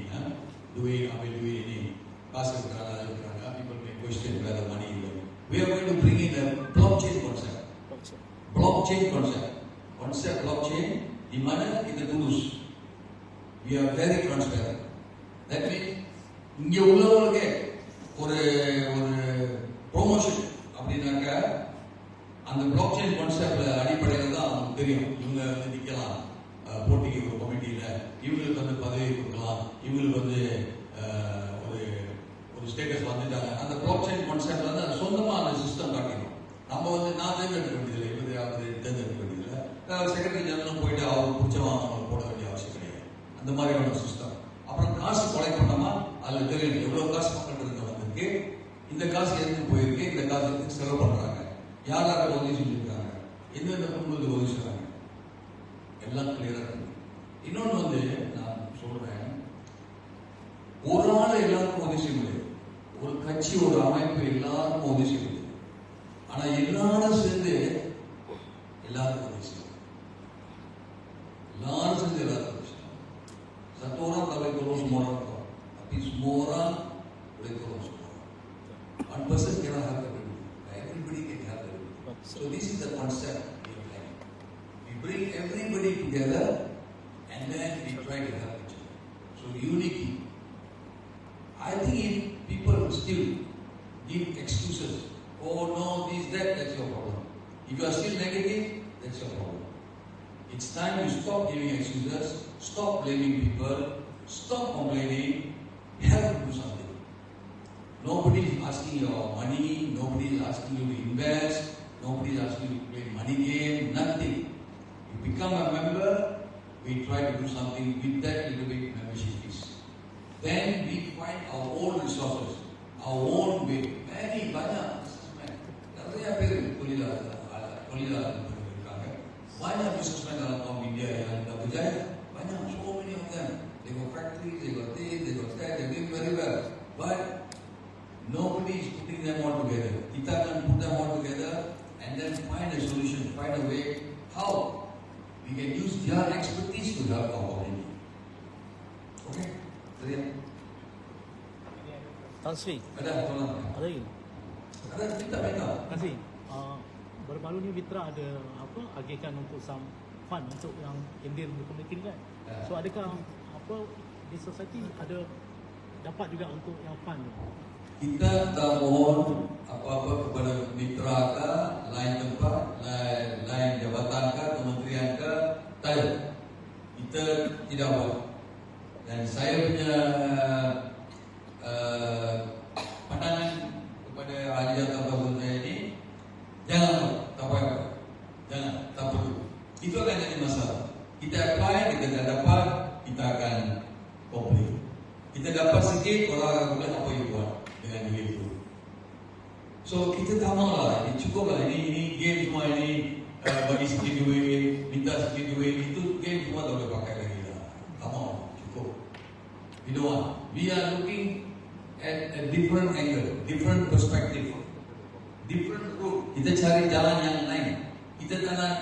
duit ambil duit ini, pasal kerana people may question where the money is. We are going to bring in a blockchain concept. Blockchain concept blockchain di mana kita tulus. We are very transparent. That means இங்க உள்ளவர்களுக்கு ஒரு ப்ரொமோஷன் அப்படின்னாக்க அந்த block chain கான்செப்ட்ல அடிப்படையில் தான் அவங்களுக்கு தெரியும். இவங்க வந்து நிக்கலாம் போட்டிக்கு ஒரு கமிட்டியில, இவங்களுக்கு வந்து பதவி கொடுக்கலாம், இவங்களுக்கு வந்து ஒரு ஸ்டேட்டஸ் வந்துட்டாங்க. அந்த பிளாக் செயின் கான்செப்ட்ல வந்து அது சொந்தமா அந்த சிஸ்டம் காட்டிடும். நம்ம வந்து நான் தேர்ந்தெடுக்க வேண்டியதில்லை, இவரு தேர்ந்தெடுக்க வேண்டியதில்லை, செக்ரட்டரி ஜெனரலும் போயிட்டு அவருக்கு பிடிச்சவங்க அவங்க போட வேண்டிய அவசியம் கிடையாது. அந்த மாதிரியான சிஸ்டம். அப்புறம் காசு கொலை பண்ணோமா, அதில் தெரியும் எவ்வளோ காசு மக்கள்கிட்ட வந்திருக்கு, இந்த காசு எதுக்கு போயிருக்கு, இந்த காசு எதுக்கு செலவு பண்ணுறாங்க, யார் யாரை உதவி செஞ்சுருக்காங்க, எந்தெந்த குடும்பத்துக்கு உதவி செய்கிறாங்க, எல்லாம் கிளியராக இருக்கு. இன்னொன்று வந்து நான் சொல்கிறேன், ஒரு ஆள் எல்லாருக்கும் உதவி செய்ய முடியாது, ஒரு கட்சி ஒரு அமைப்பு எல்லாருக்கும் உதவி செய்ய முடியாது. ஆனால் எல்லாரும் சேர்ந்து எல்லாருக்கும் உதவி செய்யணும். எல்லாரும் சேர்ந்து எல்லாருக்கும் udah satu orang tak boleh tolong semua orang, tapi semua orang boleh tolong semua orang. One person cannot help everybody, everybody can help everybody. So this is the concept we are planning. We bring everybody together and then we try to help each other. So unity. I think if people still give excuses, oh no, this, that's your problem. If you are still negative, that's your problem. It's time you stop giving excuses, stop blaming people, stop complaining, you have to do something. Nobody is asking your money, nobody is asking you to invest, nobody is asking you to play money game, nothing. You become a member, we try to do something with that little bit membership fees. Then we find our own resources, our own way. Many, banyak businessmen. Katanya apa kuliah banyak businessmen dalam kaum India yang dah berjaya. Banyak, so many of them. They got factories, they got this, they got that, they're doing very well. But nobody is putting them all together. Kita akan put them all together and then find a solution, find a way how we can use their expertise to help our community. Okay? Terima. Tan Sri, Ada tolong. ada lagi? Ada minta. Tan Sri, baru-baru ni Mitra ada agihkan untuk some fund untuk yang Indian community ni kan. So adakah di society ada dapat juga untuk yang fund ni? Kita tak mohon apa-apa kepada mitra ke, lain tempat, lain jabatan ke, kementerian ke, tak. Kita tidak buat. Dan saya punya pandangan kepada ahli jabatan pasal saya ini, jangan buat, tak payah. Jangan, tak perlu. Itu akan jadi masalah. Kita apply, kita tak dapat, kita akan komplain. Kita dapat sikit, orang akan komplain apa yang buat dengan duit itu. So kita tak maulah, ini cukup lah. Ini game semua ini bagi sikit duit, minta sikit duit, itu game semua tak boleh pakai lagi lah. Tak mau, cukup. We don't want. We are looking at a different angle, different perspective, different route. Kita cari jalan yang lain. Kita tak nak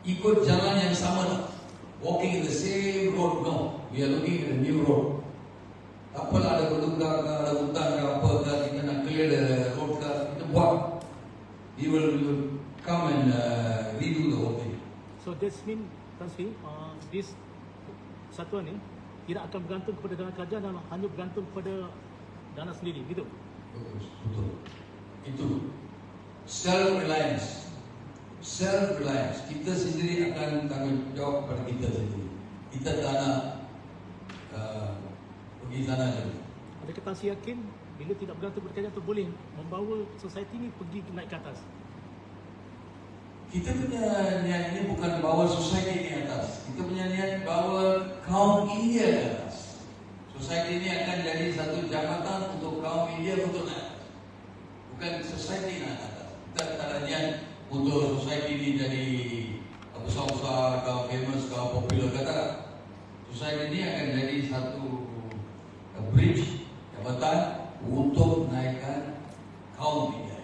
ikut jalan yang sama, walking in the same road. No, we are looking at a new road. Apalah ada bertukar ke, ada hutang ke, apa ke, kita nak clear the road ke, kita buat. We will come and redo the whole thing. So this mean, Tan Sri, this satuan ni tidak akan bergantung kepada dana kerajaan dan hanya bergantung kepada dana sendiri, gitu? Betul. Itu self-reliance. Self-reliance. Kita sendiri akan tanggung jawab pada kita sendiri. Kita tak nak pergi sana saja. Adakah Tan Sri yakin bila tidak bergantung pada kerajaan itu boleh membawa society ni pergi naik ke atas? Kita punya niat ini bukan bawa society ini atas. Kita punya niat bawa kaum India ke atas. Society ini akan jadi satu jabatan untuk kaum India untuk naik. Bukan society naik atas. Kita tak ada niat untuk society ini jadi besar-besar, kau famous, kau popular, kata. Society ini akan jadi satu bridge, jabatan untuk naikkan kaum India.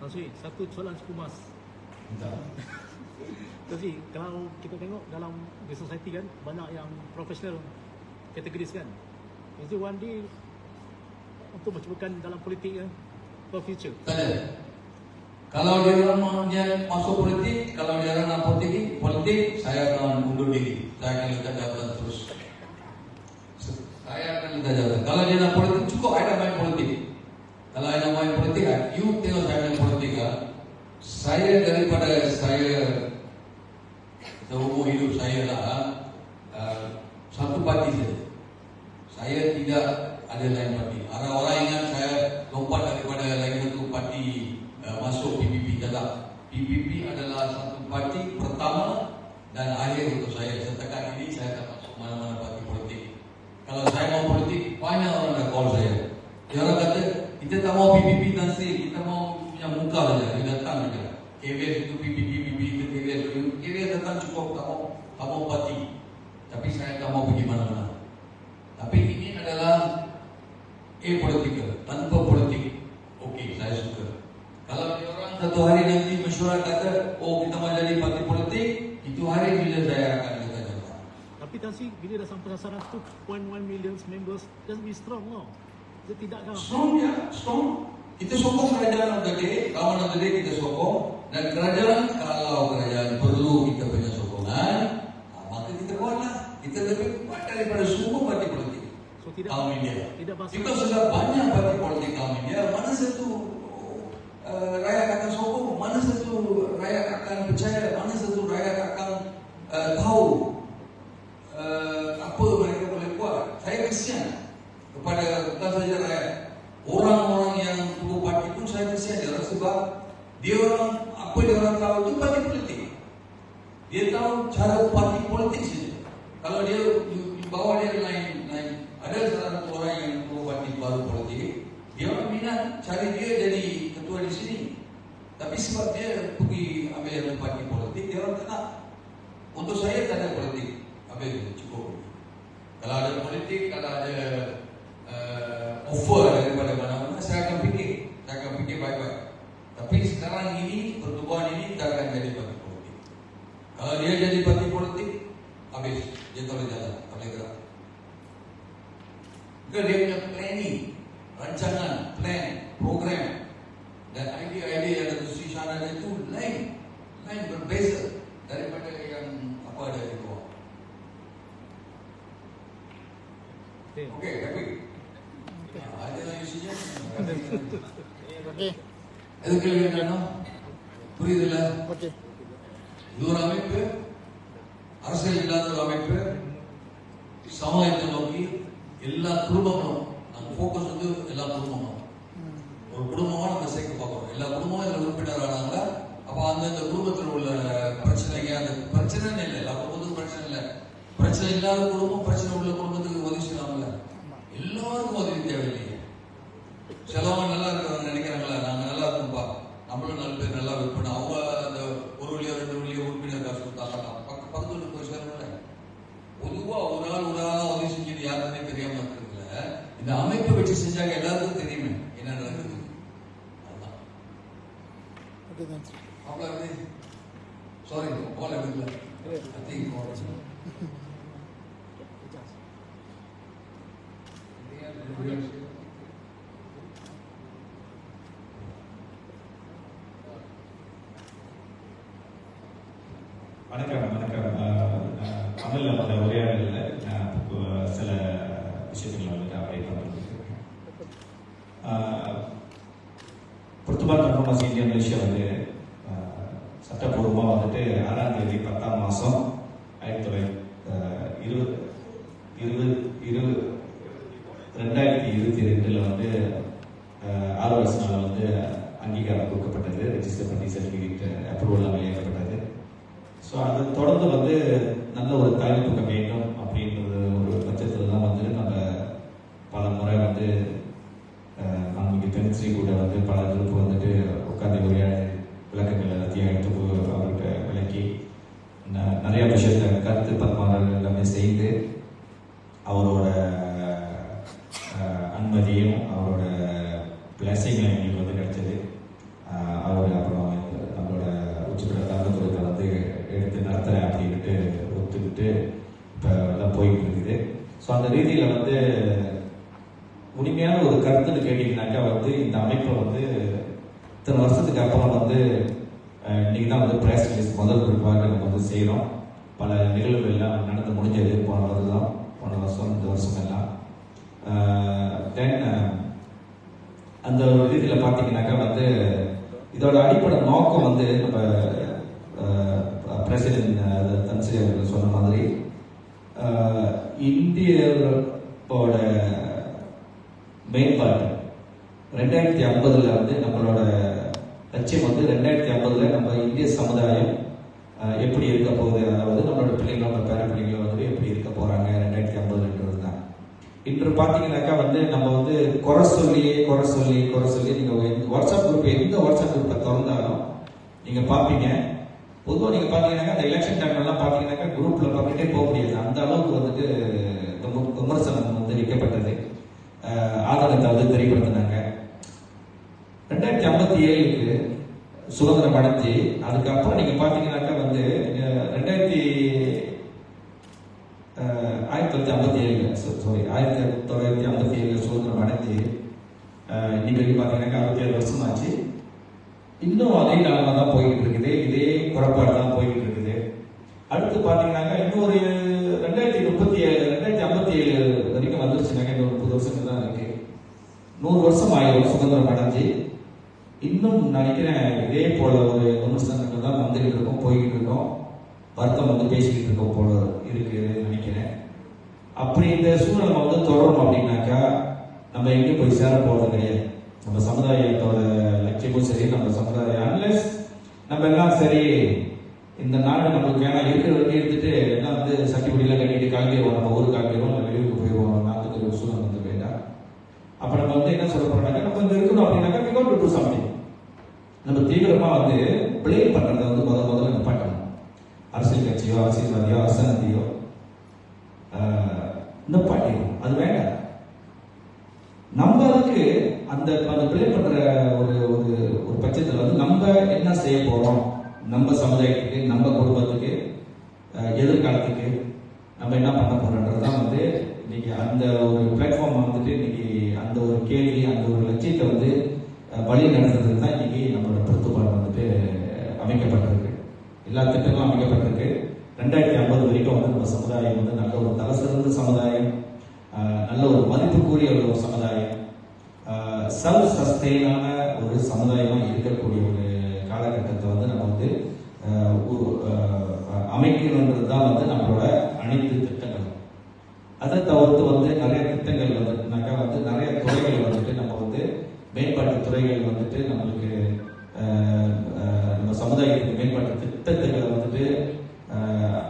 Tan Sri, satu soalan sekumas. Tan Sri, kalau kita tengok dalam di society kan banyak yang profesional kategoris kan. Is it one day untuk bercubakan dalam politik kan for future? Tak ada. Kalau dia orang masuk politik, kalau dia orang nak politik, saya akan mundur diri. Saya akan letak jabatan terus. Saya akan letak jabatan. Kalau dia nak politik, cukup saya dah main politik. Kalau saya nak main politik, you tengok saya main politik. Saya daripada saya seumur hidup saya lah satu parti saja. Saya tidak ada lain parti. Orang-orang ingat saya lompat daripada lagi satu parti masuk PPP. Tak. PPP adalah satu parti pertama dan akhir untuk saya. Setakat ini saya tak masuk mana-mana parti politik. Kalau saya mau politik, banyak orang dah call saya. Dia orang kata, kita tak mau PPP Tan Sri, kita mau punya muka saja. Dia datang saja. KWS itu PPP itu KWS datang cukup, tak mau parti. Tapi saya tak mau pergi mana-mana. Tapi ini adalah apolitical, tanpa politik. Okey, saya suka. Kalau dia orang satu hari nanti mesyuarat kata, oh kita mau jadi parti politik, itu hari bila saya akan kata jalan. Tapi Tan Sri, bila dah sampai sasaran 2.1 million members, just be strong, no? Dia tidak dah. Strong ya, strong. Kita sokong kerajaan gede, kawan gede kita sokong. Dan kerajaan, kalau kerajaan perlu kita punya sokongan, maka kita kuatlah. Kita lebih kuat daripada semua parti politik. So tidak kaum India. tidak bahasa. Kita sudah banyak parti politik kaum India. Mana satu rakyat akan sokong? Mana satu rakyat akan percaya? Mana satu rakyat akan tahu apa mereka boleh buat? Saya kesian kepada bukan saja rakyat, orang-orang yang turut parti pun saya kesian dia orang sebab dia orang apa dia orang tahu itu parti politik. Dia tahu cara parti politik saja. Kalau dia bawa dia lain, ada salah satu orang yang turut parti baru politik, dia orang minat cari dia jadi ketua di sini. Tapi sebab dia pergi ambil yang parti politik, dia orang tak nak. Untuk saya tak ada politik, ambil cukup. Kalau ada politik, kalau ada offer daripada mana-mana, saya akan fikir baik-baik. Tapi sekarang ini, pertubuhan ini tak akan jadi parti politik. Kalau dia jadi parti politik, habis, dia tak boleh jalan, tak boleh gerak. Dia punya planning, rancangan, plan, program dan idea-idea yang ada di sana itu lain berbeza daripada yang apa ada di bawah. Okey, tapi ada lagi isinya. Okay அது கேள்வி என்னன்னா புரியுதுல்ல? ஓகே இது ஒரு அமைப்பு, அரசியல் இல்லாத ஒரு அமைப்பு, சமூகத்தை நோக்கி எல்லா குடும்பங்களும் நம்ம ஃபோக்கஸ் வந்து எல்லா குடும்பமும் ஒரு குடும்பமா நம்ம சேர்க்க பார்க்கணும். எல்லா குடும்பமும் இதில் உறுப்பினர் ஆனாங்க. அப்போ அந்தந்த குடும்பத்தில் உள்ள பிரச்சனைங்க, அந்த பிரச்சனைன்னு இல்லை, எல்லா குடும்பத்துக்கும் பிரச்சனை இல்லை. பிரச்சனை இல்லாத குடும்பம் பிரச்சனை உள்ள குடும்பத்துக்கு உதவி செய்யலாம்ல. எல்லாருக்கும் உதவி தேவையில்லையே. சிலவங்க நல்லா இருக்கிறவங்க நினைக்கிறாங்களா, நாங்க நல்லா இருக்கோம்ப்பா, நம்மளும் 4 பேர் நல்லா இருப்போம், அவங்க அந்த 1 வழியோ 2 வழியோ உறுப்பினர் காசு கொடுத்தாங்க, பக்கத்துல போய் சேரல. பொதுவா ஒரு ஆள் உதவி செஞ்சது யாருன்னே தெரியாம இருக்கிறதுல இந்த அமைப்பை வச்சு செஞ்சாங்க எல்லாருக்கும் தெரியுமே என்ன நடக்குது. அதுதான் ஓகே தேங்க்ஸ் அவ்வளோ. சாரி போல இல்லை வணக்கம். தமிழில் அந்த உரையாடலில் நான் சில விஷயங்களை வந்துட்டு அப்டேட் பண்ணிருக்கேன். புர்துபா டிரான்ஸ்ஃபார்மர்ஸ் இந்தியா மலேசியா வந்து சட்டப்பூர்வமாக வந்துட்டு 6ஆம் தேதி 10ஆம் மாதம் 2022 வந்து ROS-னால வந்து அங்கீகாரம் கொடுக்கப்பட்டது, ரெஜிஸ்டர் பண்ணி சர்டிஃபிகேட் அப்ரூவல் வெளியிடப்பட்டது. ஸோ அது தொடர்ந்து வந்து நல்ல ஒரு தலைப்பு வேண்டும் அப்படின்றது ஒரு பட்சத்தில் தான் வந்து நம்ம பல முறை வந்து நம்ம தென்ஸ்ரீ கூட வந்து பல குரூப் வந்துட்டு உட்காந்து உரையாடி விளக்கங்கள் எல்லாத்தையும் எடுத்து அவர்கிட்ட விளக்கி நிறைய விஷயத்த கருத்து பரிமாறல் எல்லாமே செய்து அவரோட அனுமதியும் அவரோட பிளஸிங்கும் எங்களுக்கு வந்து கிடைச்சது. அவர் அப்புறம் நம்மளோட உச்சிபட தரத்துறை வந்து எடுத்து நடத்துகிறேன் அப்படின்ட்டு ஒத்துக்கிட்டு இப்போ எல்லாம் போயிட்டு இருக்குது. ஸோ அந்த ரீதியில் வந்து உண்மையான ஒரு கருத்துன்னு கேட்டிங்கனாக்கா வந்து இந்த அமைப்பை வந்து இத்தனை வருஷத்துக்கு அப்புறம் வந்து இன்றைக்கி தான் வந்து ப்ரெஸ் ரிலீஸ் முதல் குறிப்பாக நம்ம வந்து செய்கிறோம். பல நிகழ்வுகள் எல்லாம் நடந்து முடிஞ்சது போன வருஷம் இந்த வருஷம் எல்லாம். தென் அந்த ரீதியில் பார்த்தீங்கன்னாக்கா வந்து இதோட அடிப்படை நோக்கம் வந்து நம்ம பிரசிடென்ட் தன்ஸ்ரீ அவர்கள் சொன்ன மாதிரி இந்தியாவோட மேம்பாட்டு 2050 வந்து நம்மளோட லட்சியம் வந்து 2050 நம்ம இந்திய சமுதாயம் எப்படி இருக்க போகுது, அதாவது நம்மளோட பிள்ளைங்களோ நம்ம பேர பிள்ளைங்களோ வந்து எப்படி இருக்க போறாங்க 2050ன்றது தான். இன்று பார்த்தீங்கன்னாக்கா வந்து நம்ம வந்து குறை சொல்லி நீங்கள் வாட்ஸ்அப் குரூப் எந்த வாட்ஸ்அப் குரூப்பை திறந்தாலும் நீங்கள் பார்ப்பீங்க. பொதுவாக நீங்கள் பார்த்தீங்கன்னாக்கா அந்த எலெக்ஷன் டைம்லாம் பார்த்தீங்கன்னாக்கா குரூப்பில் பார்த்துட்டே போக முடியாது. அந்த அளவுக்கு வந்துட்டு விமர்சனம் வந்து வைக்கப்பட்டது. ஆதரத்தை வந்து தெரியப்படுத்தினாங்க. 2057க்கு சுதந்திரம் அடைஞ்சு அதுக்கப்புறம் நீங்கள் பார்த்தீங்கன்னாக்கா வந்து 1957 சுதந்திரம் அடைஞ்சு இன்னைக்கு பார்த்தீங்கன்னாக்கா 67 வருஷம் ஆச்சு. இன்னும் அதே நிலைமை தான் போய்கிட்டு இருக்குது. இதே குறைபாடு தான் போய்கிட்டு இருக்குது. அடுத்து பார்த்தீங்கன்னாக்கா இன்னொரு 2057 வரைக்கும் வந்துருச்சுனாக்கா இன்னொரு 30 வருஷங்கள் தான் இருக்கு. 100 வருஷம் ஆயிரம் சுதந்திரம் அடைஞ்சு. இன்னும் நினைக்கிறேன் இதே போல ஒரு விமர்சனங்கள் தான் வந்துகிட்டு இருக்கோம், போய்கிட்டு இருக்கோம், வருத்தம் வந்து பேசிக்கிட்டு இருக்கோம் போல இருக்கு நினைக்கிறேன். அப்படி இந்த சூழ்நிலை வந்து தொடரும் அப்படின்னாக்கா நம்ம எங்கேயும் போய் சேர போறது கிடையாது. நம்ம சமுதாயத்தோட லட்சியமும் சரி, நம்ம சமுதாயம் அன்லெஸ் நம்ம எல்லாம் சரி இந்த நாடு நம்மளுக்கு ஏன்னா இருக்கிற வரைக்கும் எடுத்துட்டு எல்லாம் வந்து சட்டிப்படியெல்லாம் கட்டிட்டு கிளம்பிடுவோம், நம்ம ஊருக்கு கிளம்பிடுவோம், இல்லை வெளியூருக்கு போயிடுவோம், நாட்டுக்கு ஒரு சூழ்நிலை வந்து வேண்டாம். அப்போ நம்ம வந்து என்ன சொல்ல போறோம்னாக்கா நம்ம வந்து இருக்கணும் அப்படின்னாக்கா we got to do something. நம்ம தீவிரமா வந்து பிளேம் பண்றதை வந்து முதல்ல நிப்பாட்டணும். அரசியல் கட்சியோ அரசியல்வாதியோ அரசாங்கத்தையோ நிப்பாட்டிடும், அது வேண்டாம். நம்ம அதுக்கு அந்த பிளேம் பண்ற ஒரு ஒரு பட்சத்தில் வந்து நம்ம என்ன செய்ய போறோம், நம்ம சமுதாயத்துக்கு, நம்ம குடும்பத்துக்கு, எதிர்காலத்துக்கு நம்ம என்ன பண்ண போறோம்ன்றதுதான் வந்து இன்னைக்கு அந்த ஒரு பிளாட்ஃபார்ம் வந்துட்டு இன்னைக்கு அந்த ஒரு கேள்வி, அந்த ஒரு லட்சியத்தை வந்து வழி நடத்துறதுக்கு தான் இன்னைக்கு நம்மளோட பொறுத்துப்பாடு வந்துட்டு அமைக்கப்பட்டிருக்கு. எல்லா திட்டங்களும் அமைக்கப்பட்டிருக்கு. 2050 வரைக்கும் வந்து நம்ம சமுதாயம் வந்து நல்ல ஒரு தலை சிறந்த சமுதாயம், நல்ல ஒரு மதிப்புக்குரிய ஒரு சமுதாயம், செல்ஃப் சஸ்டெயினான ஒரு சமுதாயமா இருக்கக்கூடிய ஒரு காலகட்டத்தை வந்து நம்ம வந்து அமைக்கணுன்றது தான் வந்து நம்மளோட அனைத்து திட்டங்கள். அதை தவிர்த்து வந்து நிறைய திட்டங்கள் வந்துட்டுனாக்கா வந்து நிறைய துறைகள் வந்துட்டு நம்ம வந்து மேம்பாட்டு துறைகள் வந்துட்டு நம்மளுக்கு நம்ம சமுதாயத்துக்கு மேம்பாட்டு திட்டங்களை வந்துட்டு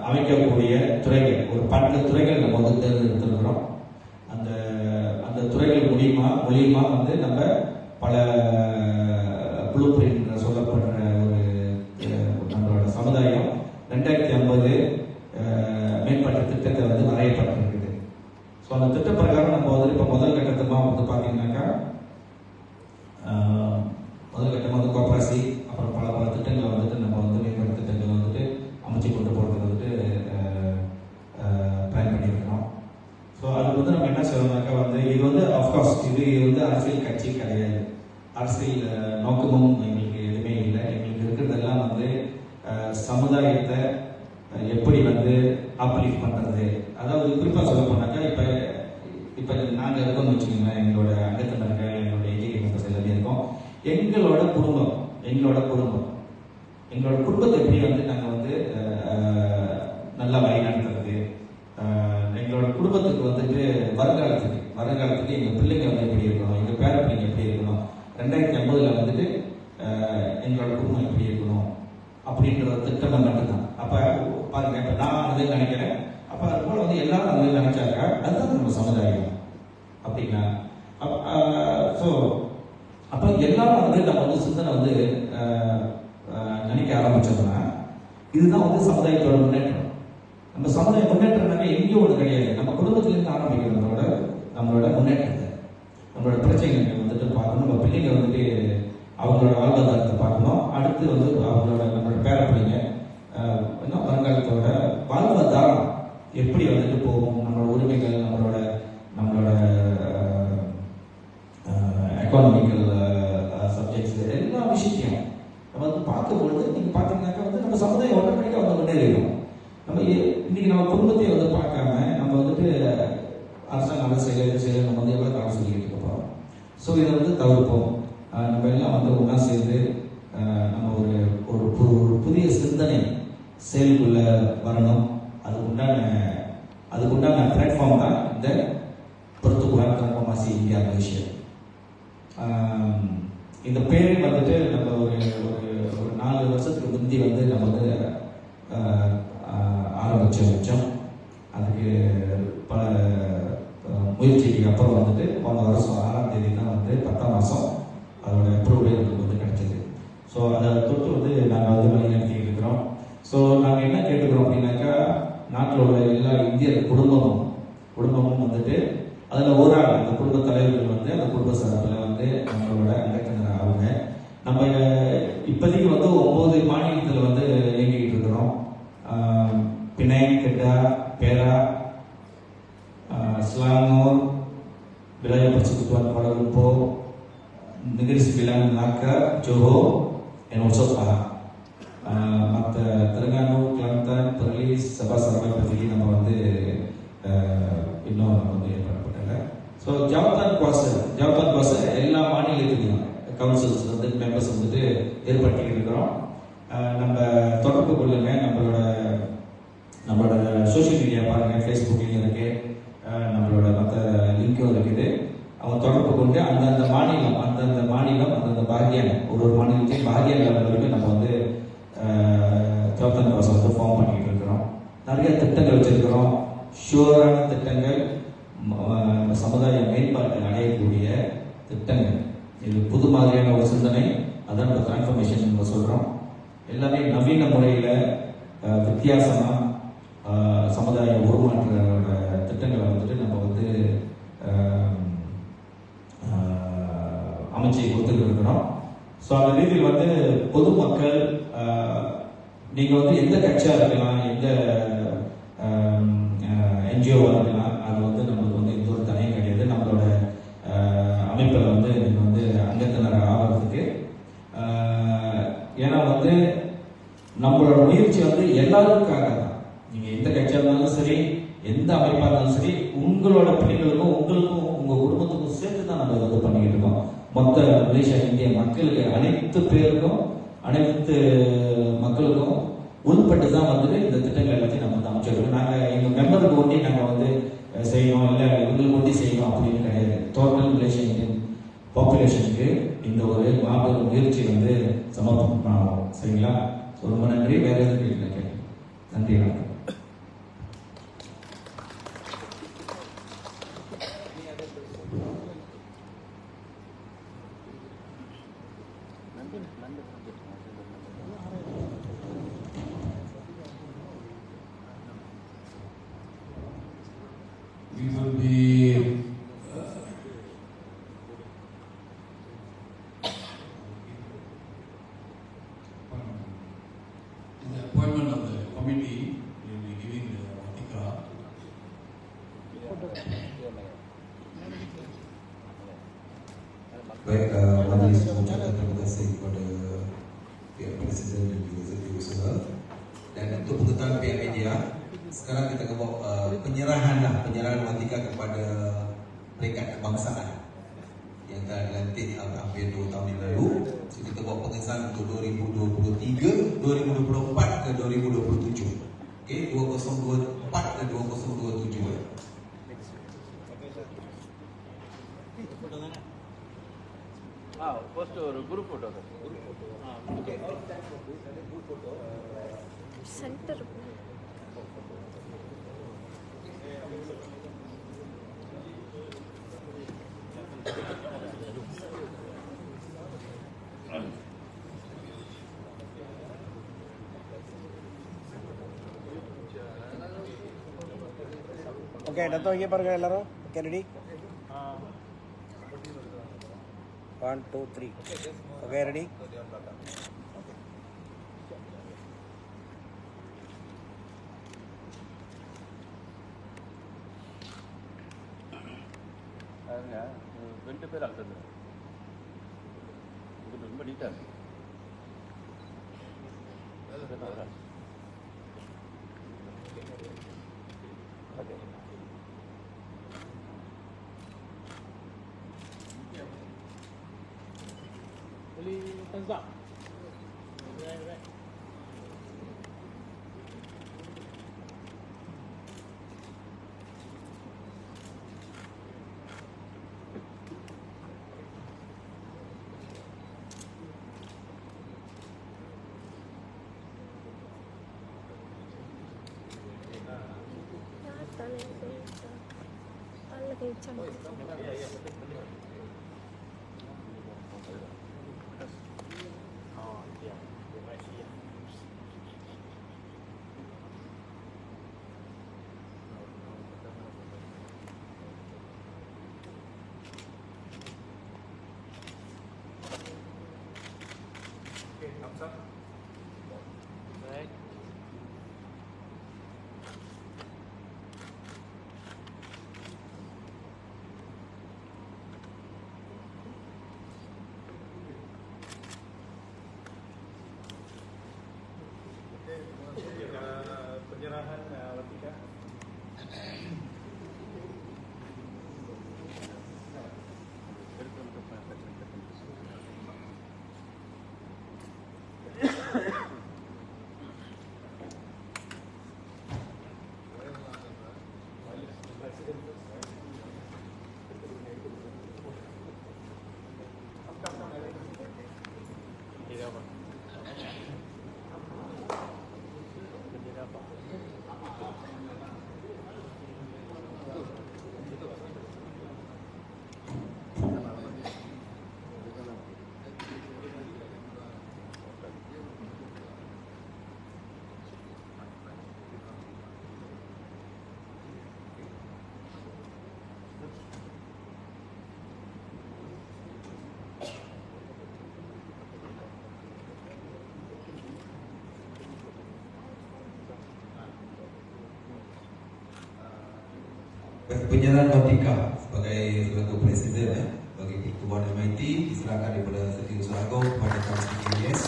அமைக்கக்கூடிய துறைகள், ஒரு 12 துறைகள் நம்ம வந்து தேர்ந்தெடுத்துருக்கிறோம். அந்த துறைகள் மூலியமா வந்து நம்ம பல ப்ளூ பிரிண்ட் சொல்லப்படுற ஒரு நம்மளோட சமுதாயம் 2050 மேம்பட்ட திட்டத்தை வந்து வரையப்பட்டிருக்குது. ஸோ அந்த திட்ட பிரகாரம் நம்ம வந்து இப்போ முதல் கட்டமாக வந்து பார்த்தீங்கன்னாக்கா முதல் கட்டமாக வந்து கோப்ராசி, அப்புறம் பல திட்டங்களை வந்துட்டு நம்ம வந்து மேம்பட்ட திட்டங்களை வந்துட்டு அமைச்சு கொண்டு போகிறது வந்துட்டு பிளான் பண்ணியிருக்கிறோம். ஸோ அதுக்கு வந்து நம்ம என்ன சொல்லணும்னாக்கா வந்து இது வந்து அஃப்கோர்ஸ் இது வந்து அரசியல் கட்சி கிடையாது, அரசியல் நோக்கமும் எங்களுக்கு எதுவுமே இல்லை. எங்களுக்கு இருக்கிறதெல்லாம் வந்து சமுதாயத்தை எப்படி வந்து அப்லிஃப்ட் பண்ணுறது, அதாவது குறிப்பாக சொல்ல போனாக்கா இப்போ நாங்கள் இருக்கோம்னு வச்சுக்கோங்களேன், எங்களோட அங்கத்தினர்கள், எங்களோட எஜுகேஷன் மெம்பர்ஸ் எல்லாமே இருக்கோம். எங்களோட குடும்பத்தை எப்படி வந்து நாங்கள் வந்து நல்லா வழி நடத்துறது, எங்களோட குடும்பத்துக்கு வந்துட்டு வருங்காலத்துக்கு எங்கள் பிள்ளைங்க வந்து எப்படி இருக்கணும், எங்கள் பேர பிள்ளைங்க எப்படி இருக்கணும், 2050 வந்துட்டு எங்களோட குடும்பம் எப்படி இருக்கணும் அப்படின்ற ஒரு திட்டம் மட்டும்தான். அப்போ பாருங்க, இப்போ நான் அதை நினைக்கிறேன், அப்போ அது போல வந்து எல்லாரும் அதை நினைச்சாக்கா அதுதான் நம்ம சமுதாயம் அப்படின்னா. ஸோ அப்போ எல்லாரும் வந்து நம்ம வந்து சிந்தனை வந்து நினைக்க ஆரம்பிச்சோம்னா இதுதான் வந்து சமுதாயத்தோட முன்னேற்றம். நம்ம சமுதாய முன்னேற்றம்னாக்க எங்கேயும் ஒன்று கிடையாது, நம்ம குடும்பத்திலேருந்து ஆரம்பிக்கிறதோட நம்மளோட முன்னேற்றத்தை, நம்மளோட பிரச்சனைகள் வந்துட்டு பார்க்கணும், நம்ம பிள்ளைங்க வந்துட்டு அவங்களோட வாழ்வாதாரத்தை பார்க்கணும், அடுத்து வந்து நம்மளோட பேர பிள்ளைங்க வருங்காலத்தோட வாழ்வாதாரம் எப்படி வந்துட்டு போகும், நம்மளோட உரிமைகள், நம்மளோட எக்கானமிக்கல் சப்ஜெக்ட்ஸ் எல்லா விஷயத்தையும் நம்ம வந்து பார்க்கும்பொழுது நீங்கள் பார்த்தீங்கன்னாக்கா வந்து நம்ம சமுதாயம் ஆட்டோமேட்டிக்காக வந்து முன்னேறிடும். நம்ம இன்னைக்கு நம்ம குடும்பத்தையும் வந்து பார்க்காம நம்ம வந்துட்டு அரசாங்கம் அதை செய்ய நம்ம வந்து எவ்வளோ காலம் சொல்லிக்கிட்டு இருக்க போகிறோம். ஸோ இதை வந்து தவிர்ப்போம். நம்ம எல்லாம் வந்து ஒன்றா சேர்ந்து நம்ம ஒரு புதிய சிந்தனை செயலுக்குள்ள வரணும். அதுக்குண்டான பிளாட்ஃபார்ம் தான் இந்த பொறுத்துக்குவான் கர்மமாசி இந்தியா மலேசியா. இந்த பேரை வந்துட்டு நம்ம ஒரு 4 வருஷத்துக்கு முந்தி வந்து நம்ம வந்து ஆரம்பிச்சோம். அதுக்கு பல முயற்சிக்கு அப்புறம் வந்துட்டு போன வருஷம் 6ஆம் தேதி தான் வந்து 10ஆம் மாதம் அதோட அப்ரூவல் எங்களுக்கு வந்து கிடைச்சது. ஸோ அதை தொட்டு வந்து நாங்கள் வந்து வழி நடத்திக்கிட்டு இருக்கிறோம். ஸோ நாங்கள் என்ன கேட்டுக்கிறோம் அப்படின்னாக்கா, நாட்டில் உள்ள எல்லா இந்திய குடும்பமும் வந்துட்டு அதில் ஒரு ஆள் அந்த குடும்ப தலைவர்கள் வந்து அந்த குடும்ப சார்பில் வந்து நம்மளோட அங்கத்தினர் ஆகுங்க. நம்ம இப்போதைக்கு வந்து 9 மாநிலத்தில் வந்து இயங்கிக்கிட்டு இருக்கிறோம். பினாங், கெடா, பேரா, Selangor, wilayah Persekutuan Kuala Lumpur, Negeri Sembilan, Melaka, Johor, and also Pahang. Mata Terengganu, Kelantan, Perlis, Sabah, Sarawak, Puteri நம்ம வந்து இன்னும் நம்ம வந்து ஏற்பாடு பண்ணல. ஸோ ஜாபத்தான் குவாச எல்லா மாநிலத்திலையும் கவுன்சில்ஸ் வந்து மெம்பர்ஸ் வந்துட்டு ஏற்படுத்திக்கிட்டு இருக்கிறோம். நம்ம தொடர்பு கொள்ளுங்க. நம்மளோட சோஷியல் மீடியா பாருங்க, ஃபேஸ்புக்லேயும் இருக்கு, நம்மளோட மற்ற லிங்க்கும் இருக்குது. அவங்க தொடர்பு கொண்டு அந்தந்த மாநிலம் அந்தந்த பாகியன் ஒரு மாநிலத்தையும் பாகியன் லெவல் வரைக்கும் நம்ம வந்து ஜாபத்தான் குவாச வந்து ஃபார்ம் பண்ணிக்கிட்டு இருக்கிறோம். நிறைய திட்டங்கள் வச்சிருக்கிறோம். ஷூரான திட்டங்கள், சமுதாய மேம்பாட்டை அடையக்கூடிய திட்டங்கள். இது புது மாதிரியான ஒரு சிந்தனை, அதான் இப்போ டிரான்ஸ்ஃபர்மேஷன் நம்ம சொல்கிறோம். எல்லாமே நவீன முறையில் வித்தியாசமாக சமுதாய உருமாற்றோட திட்டங்களை வந்துட்டு நம்ம வந்து அமைச்சு கொடுத்துட்டு இருக்கிறோம். ஸோ அந்த ரீதியில் வந்து பொதுமக்கள் நீங்கள் வந்து எந்த கட்சியாக இருக்கலாம், எந்த என்ஜிஓவாக இருக்கலாம், அது வந்து நம்மளுக்கு வந்து எந்த ஒரு தனியும் கிடையாது. நம்மளோட அமைப்பில் வந்து நீங்கள் வந்து அங்கத்தினர் ஆகிறதுக்கு, ஏன்னா வந்து நம்மளோட முயற்சி வந்து எல்லாருக்காக தான். நீங்கள் எந்த கட்சியாக இருந்தாலும் சரி, எந்த அமைப்பாக இருந்தாலும் சரி, உங்களோட பிள்ளைகளுக்கும் உங்கள் குடும்பத்துக்கும் சேர்த்து தான் நம்ம வந்து பண்ணிக்கிட்டு இருக்கோம். மொத்த மலேசியா இந்திய மக்களுக்கு அனைத்து பேருக்கும் அனைத்து மக்களுக்கும் உள்பட்டு தான் வந்துட்டு இந்த திட்டங்கள் எல்லாத்தையும் நம்ம வந்து அமைச்சிருக்கோம். நாங்கள் எங்கள் மெம்பருக்கு ஒட்டி நாங்கள் வந்து செய்யணும், இல்லை இவங்களுக்கு ஒட்டி செய்யணும் அப்படின்னு கிடையாது. டோட்டல் மலேசியா இந்தியன் பாப்புலேஷனுக்கு இந்த ஒரு மாபெரும் முயற்சி வந்து சமர்ப்பணம். சரிங்களா? ரொம்ப நன்றி. வேற எதுவும் கேட்கல. நன்றி, வணக்கம். We will be in the appointment of the committee, we will be giving the Vatika. Baik, Majelis mengucapkan terima kasih kepada pihak Presiden dan juga Setiausaha. Dan untuk pengetahuan pihak media, sekarang kita akan bawa penyerahan Watika kepada peringkat kebangsaan yang telah dilantik hampir 2 tahun yang lalu. So, kita bawa pengesahan untuk 2023, 2024 ke 2027. Okey, 2024 ke 2027. First group photo centre okay ಡತ್ತು ಹೀಗೆ ಬರ್ಗ ಎಲ್ಲರೂ okay ready 1 2 3 okay ready ಗಂಟೆ ಪೇರ್ ಆಗ್ತದೆ ಇದು ತುಂಬ detail okay Boleh thumbs up. Right. Tala pakai cam. Penyerahan Watika. Penyerahan Watika sebagai selaku presiden bagi Pertubuhan MIT diserahkan daripada Setiausaha Agong kepada Tan Sri KS.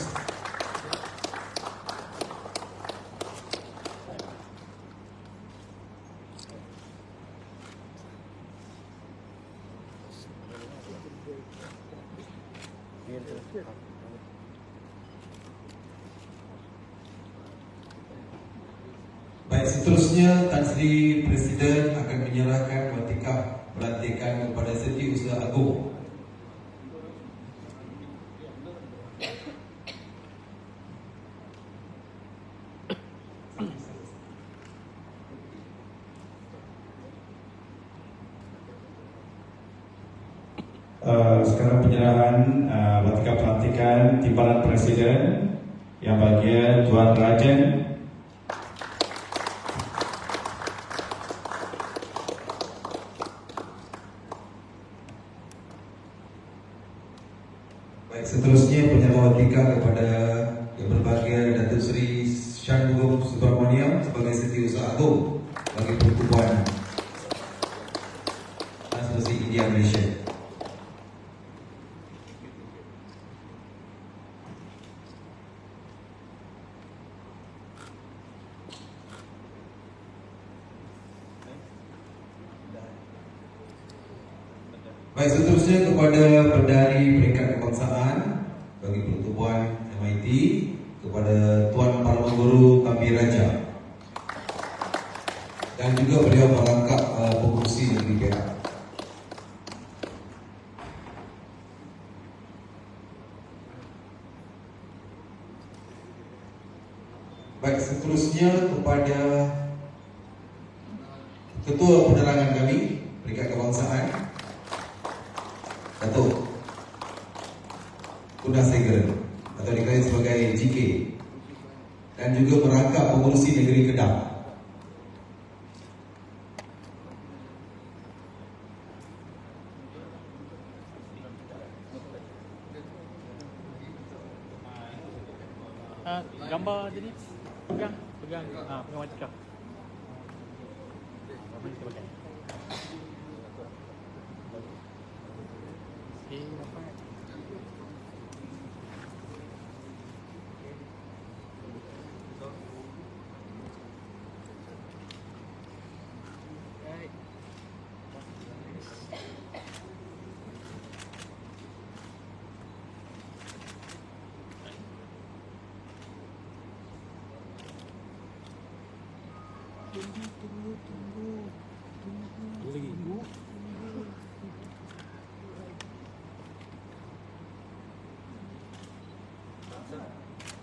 Baik, seterusnya Tan Sri Presiden akan menyerahkan watika pelantikan kepada Setiausaha Agong. Sekarang penyerahan watika pelantikan timbalan Presiden yang bahagia Tuan Rajan. Baik, seterusnya penyerahan watika kepada yang berbahagia Datuk Seri Shanmugam Subramaniam sebagai Setiausaha Agong bagi Pertubuhan Asosiasi India Malaysia. Baik, seterusnya kepada Perdana Peringkat Kebangsaan bagi Pertubuhan MIT kepada Tuan Parlimen Guru Kambi Raja dan juga beliau merangkap pengurusi negeri Perak. Baik, seterusnya kepada Ketua Penerangan kami Peringkat Kebangsaan Datuk Gunasegara atau dikenali sebagai GK dan juga merangkap pengurusi negeri Kedah. Gambar jadi pegang pegang watika. Apa kita pakai? Dapat. Tunggu.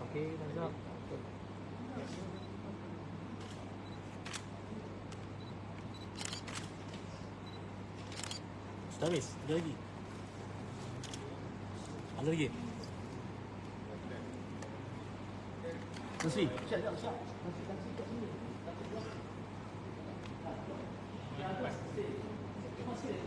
Okey, dah. Dah habis? Ada lagi? Ada lagi? Tan Sri, siap. Tan Sri kat sini. Terima kasih.